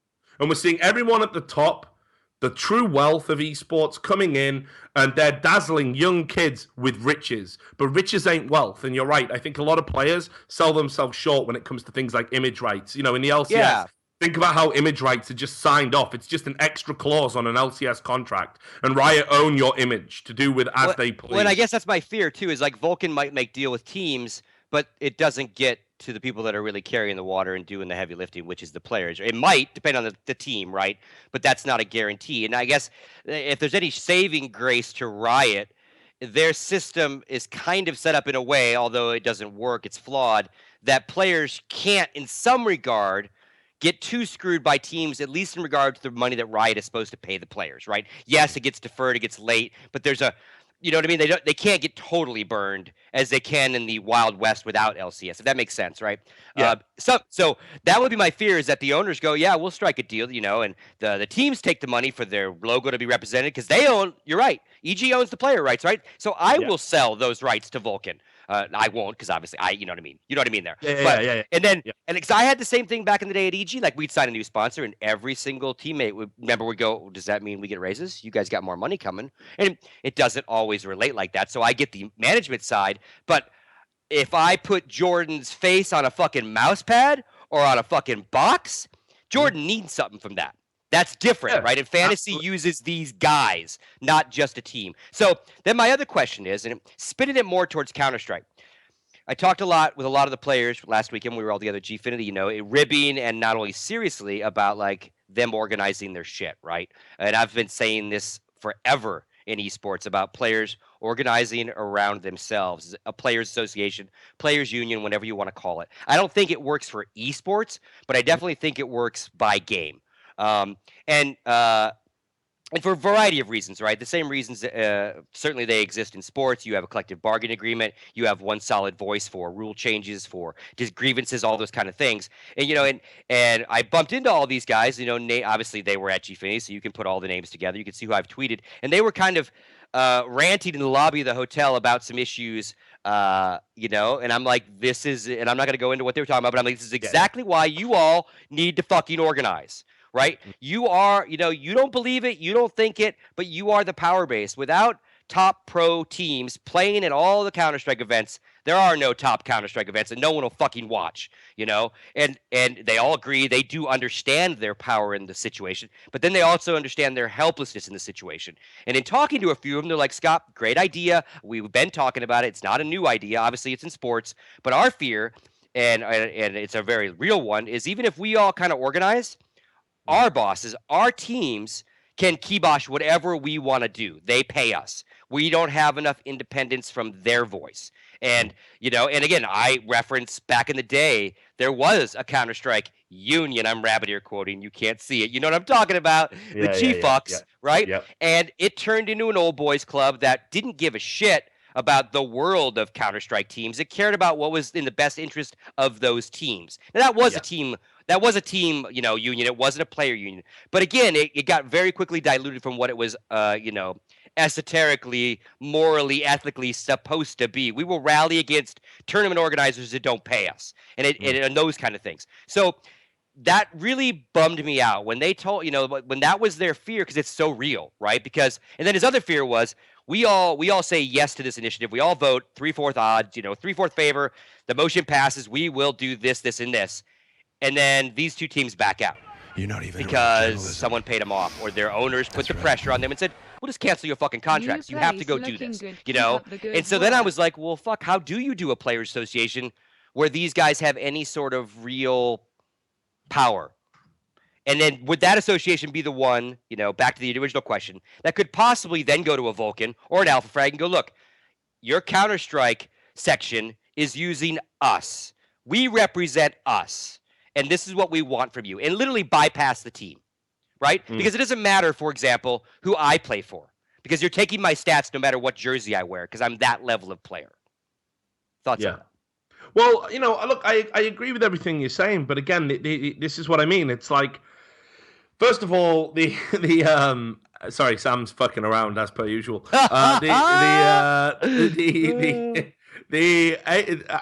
And we're seeing everyone at the top, the true wealth of esports coming in, and they're dazzling young kids with riches. But riches ain't wealth. And you're right. I think a lot of players sell themselves short when it comes to things like image rights. In the LCS, think about how image rights are just signed off. It's just an extra clause on an LCS contract. And Riot own your image to do with as they please. Well, and I guess that's my fear, too, is like Vulcan might make deal with teams, but it doesn't get to the people that are really carrying the water and doing the heavy lifting, which is the players. It might depend on the team, right? But that's not a guarantee. And I guess if there's any saving grace to Riot, their system is kind of set up in a way, although it doesn't work, it's flawed, that players can't, in some regard, get too screwed by teams, at least in regard to the money that Riot is supposed to pay the players, right? Yes, it gets deferred, it gets late, but there's a, you know what I mean? They can't get totally burned as they can in the Wild West without LCS, if that makes sense, right? Yeah. So that would be my fear, is that the owners go, yeah, we'll strike a deal, and the teams take the money for their logo to be represented because they own, you're right, EG owns the player rights, right? So I will sell those rights to Vulcan. I won't, because obviously you know what I mean. You know what I mean there. Yeah. And then, and because I had the same thing back in the day at EG, like we'd sign a new sponsor, and every single teammate would go, does that mean we get raises? You guys got more money coming, and it doesn't always relate like that. So I get the management side, but if I put Jordan's face on a fucking mouse pad or on a fucking box, Jordan needs something from that. That's different, right? And fantasy uses these guys, not just a team. So then my other question is, and spinning it more towards Counter-Strike. I talked a lot with a lot of the players last weekend. We were all together at Gfinity, ribbing and not only seriously about like them organizing their shit, right? And I've been saying this forever in esports about players organizing around themselves, a players association, players union, whatever you want to call it. I don't think it works for esports, but I definitely think it works by game. And for a variety of reasons, right? The same reasons, certainly they exist in sports. You have a collective bargaining agreement. You have one solid voice for rule changes, for grievances, all those kind of things. And, and I bumped into all these guys, obviously they were at Gfinity, so you can put all the names together. You can see who I've tweeted. And they were kind of ranting in the lobby of the hotel about some issues, and I'm like, and I'm not going to go into what they were talking about, but I'm like, this is exactly why you all need to fucking organize. Right? You are, you don't believe it, you don't think it, but you are the power base. Without top pro teams playing at all the Counter-Strike events, there are no top Counter-Strike events, and no one will fucking watch, And they all agree, they do understand their power in the situation, but then they also understand their helplessness in the situation. And in talking to a few of them, they're like, Scott, great idea. We've been talking about it. It's not a new idea. Obviously, it's in sports. But our fear, and it's a very real one, is even if we all kind of organize, our bosses, our teams can kibosh whatever we want to do. They pay us. We don't have enough independence from their voice. And, and again, I reference back in the day, there was a Counter-Strike union. I'm rabbit ear quoting. You can't see it. You know what I'm talking about? The G-Fucks, right? Yep. And it turned into an old boys club that didn't give a shit about the world of Counter-Strike teams. It cared about what was in the best interest of those teams. Now, that was a team. That was a team, union. It wasn't a player union. But again, it got very quickly diluted from what it was, esoterically, morally, ethically supposed to be. We will rally against tournament organizers that don't pay us, and those kind of things. So that really bummed me out when they told, when that was their fear, because it's so real, right? And then his other fear was, we all say yes to this initiative. We all vote 3/4 odds, 3/4 favor. The motion passes. We will do this, this, and this. And then these two teams back out. You're not even because someone paid them off, or their owners put the pressure on them and said, "We'll just cancel your fucking contracts. You have to go do this." And so then I was like, "Well, fuck. How do you do a players' association where these guys have any sort of real power?" And then would that association be the one, back to the original question, that could possibly then go to a Vulcan or an Alpha Frag and go, "Look, your Counter-Strike section is using us. We represent us. and this is what we want from you, and literally bypass the team, right? Because it doesn't matter, for example, who I play for, because you're taking my stats no matter what jersey I wear, because I'm that level of player. Thoughts on that? Well, look, I agree with everything you're saying, but again, this is what I mean. It's like, first of all, sorry, Sam's fucking around as per usual. The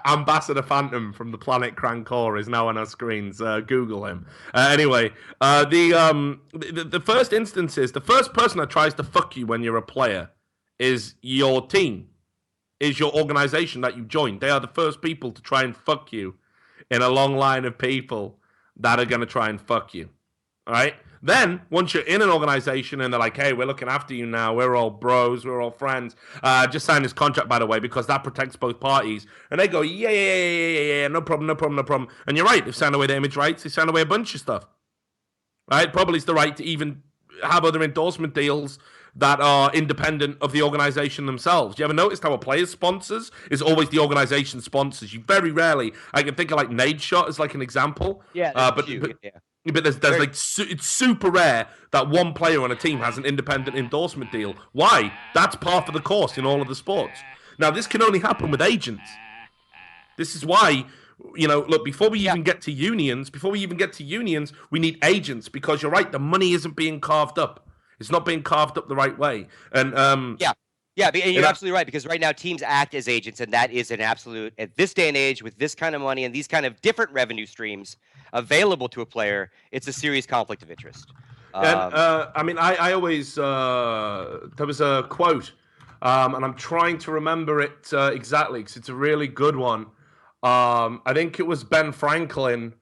Ambassador Phantom from the planet Crancor is now on our screens. Google him. Anyway, the first instance is the first person that tries to fuck you when you're a player is your team, is your organization that you joined. They are the first people to try and fuck you in a long line of people that are going to try and fuck you. All right? Then, once you're in an organization and they're like, hey, we're looking after you now, we're all bros, we're all friends, just sign this contract, by the way, because that protects both parties. And they go, yeah, no problem. And you're right, they've signed away their image rights, they signed away a bunch of stuff. Right? Probably it's the right to even have other endorsement deals that are independent of the organization themselves. You ever noticed how a player's sponsors is always the organization sponsors? You very rarely, I can think of like Nade Shot as like an example. Yeah, but there's like it's super rare that one player on a team has an independent endorsement deal. Why? That's par for the course in all of the sports. Now, this can only happen with agents. This is why, look, before we even get to unions, we need agents, because you're right, the money isn't being carved up. It's not being carved up the right way. And and you're absolutely right, because right now teams act as agents, and that is an absolute, at this day and age, with this kind of money and these kind of different revenue streams available to a player, it's a serious conflict of interest. I always, there was a quote, and I'm trying to remember it exactly, because it's a really good one. I think it was Ben Franklin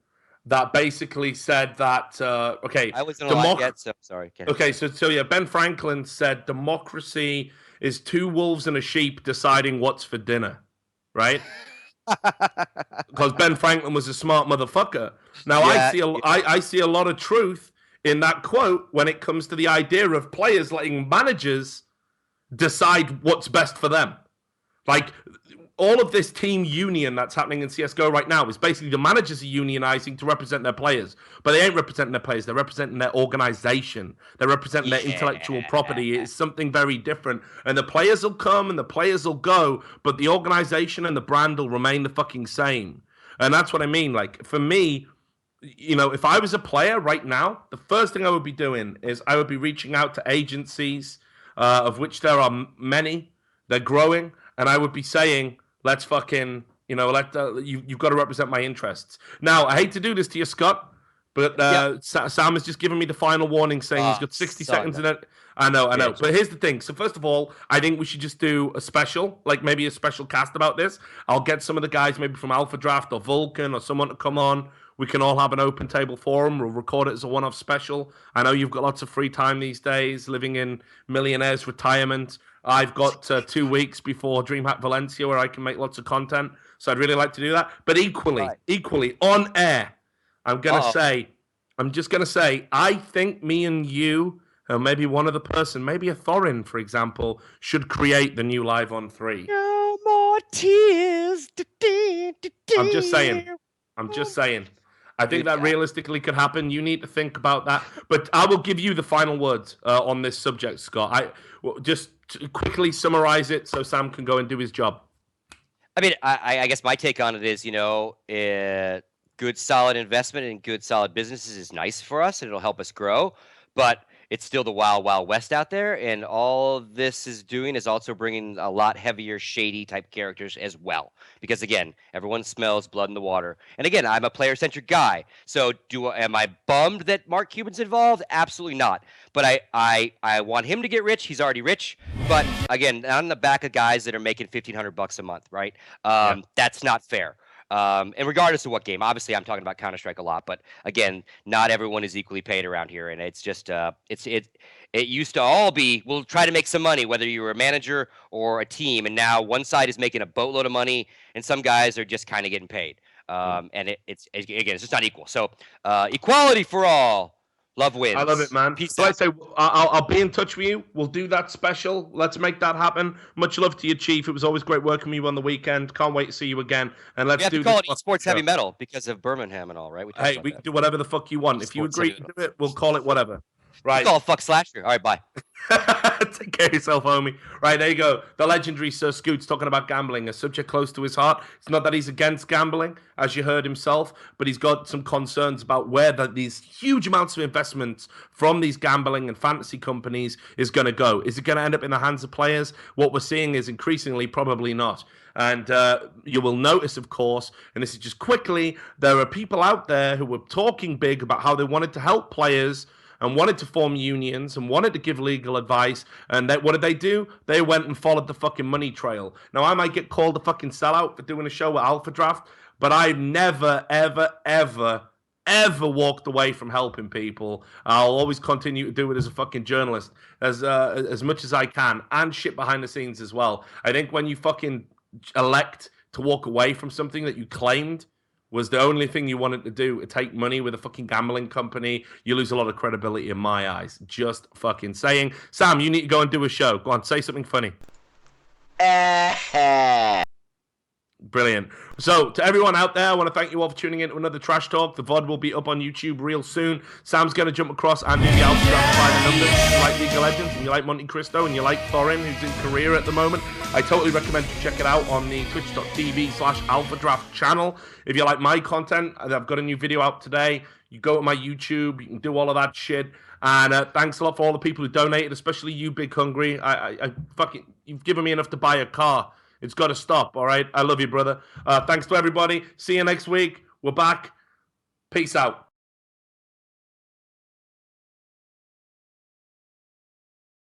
that basically said that, I wasn't alive yet, so sorry. Okay, so yeah, Ben Franklin said democracy is two wolves and a sheep deciding what's for dinner, right? Because Ben Franklin was a smart motherfucker. Now, I see a lot of truth in that quote when it comes to the idea of players letting managers decide what's best for them. Like, all of this team union that's happening in CSGO right now is basically the managers are unionizing to represent their players. But they ain't representing their players. They're representing their organization. They're representing their intellectual property. It's something very different. And the players will come and the players will go, but the organization and the brand will remain the fucking same. And that's what I mean. Like, for me, if I was a player right now, the first thing I would be doing is I would be reaching out to agencies, of which there are many. They're growing. And I would be saying, let's fucking, you've got to represent my interests. Now, I hate to do this to you, Scott, but Sam has just given me the final warning saying he's got 60 seconds in it. I know. But here's the thing. So first of all, I think we should just do a special, like maybe a special cast about this. I'll get some of the guys maybe from Alpha Draft or Vulcan or someone to come on. We can all have an open table forum. We'll record it as a one-off special. I know you've got lots of free time these days, living in millionaire's retirement. I've got 2 weeks before DreamHack Valencia where I can make lots of content. So I'd really like to do that. But equally, on air, I'm just going to say, I think me and you, or maybe one other person, maybe a Thorin, for example, should create the new Live on 3. No more tears. I'm just saying. I think that realistically could happen. You need to think about that. But I will give you the final words on this subject, Scott. Just to quickly summarize it so Sam can go and do his job. I mean, I guess my take on it is, good solid investment in good solid businesses is nice for us and it'll help us grow. But it's still the wild, wild west out there. And all this is doing is also bringing a lot heavier, shady type characters as well. Because again, everyone smells blood in the water. And again, I'm a player-centric guy. So am I bummed that Mark Cuban's involved? Absolutely not. But I want him to get rich. He's already rich. But again, on the back of guys that are making $1,500 a month, right? That's not fair. And regardless of what game, obviously I'm talking about Counter-Strike a lot, but again, not everyone is equally paid around here. And it's just, it used to all be, we'll try to make some money, whether you were a manager or a team. And now one side is making a boatload of money and some guys are just kind of getting paid. And it's just not equal. So, equality for all. Love wins. I love it, man. Peace So I out. say I'll be in touch with you. We'll do that special. Let's make that happen. Much love to you, Chief. It was always great working with you on the weekend. Can't wait to see you again. And let's We have do to call it this esports heavy show. metal because of Birmingham and all, right? We talked Hey, about we that. can do whatever the fuck you want. If you Esports agree heavy to metal. do it, we'll call it whatever. We Right. call it fuck slasher. All right, bye. Take care of yourself, homie. Right, there you go. The legendary Sir Scoots talking about gambling, a subject close to his heart. It's not that he's against gambling, as you heard himself, but he's got some concerns about where these huge amounts of investments from these gambling and fantasy companies is going to go. Is it going to end up in the hands of players? What we're seeing is increasingly probably not. And you will notice, of course, and this is just quickly, there are people out there who were talking big about how they wanted to help players and wanted to form unions and wanted to give legal advice. And what did they do? They went and followed the fucking money trail. Now, I might get called a fucking sellout for doing a show with Alpha Draft, but I've never, ever, ever, ever walked away from helping people. I'll always continue to do it as a fucking journalist as much as I can, and shit behind the scenes as well. I think when you fucking elect to walk away from something that you claimed was the only thing you wanted to do, to take money with a fucking gambling company, you lose a lot of credibility in my eyes. Just fucking saying. Sam, you need to go and do a show. Go on, say something funny. Brilliant. So, to everyone out there, I want to thank you all for tuning in to another Trash Talk. The VOD will be up on YouTube real soon. Sam's going to jump across and do the Alpha Draft by the numbers. If you like League of Legends, and you like Monte Cristo, and you like Thorin, who's in Korea at the moment, I totally recommend you check it out on the twitch.tv/Alpha Draft channel. If you like my content, I've got a new video out today. You go to my YouTube, you can do all of that shit. And thanks a lot for all the people who donated, especially you, Big Hungry. I fucking, you've given me enough to buy a car. It's got to stop, all right? I love you, brother. Thanks to everybody. See you next week. We're back. Peace out.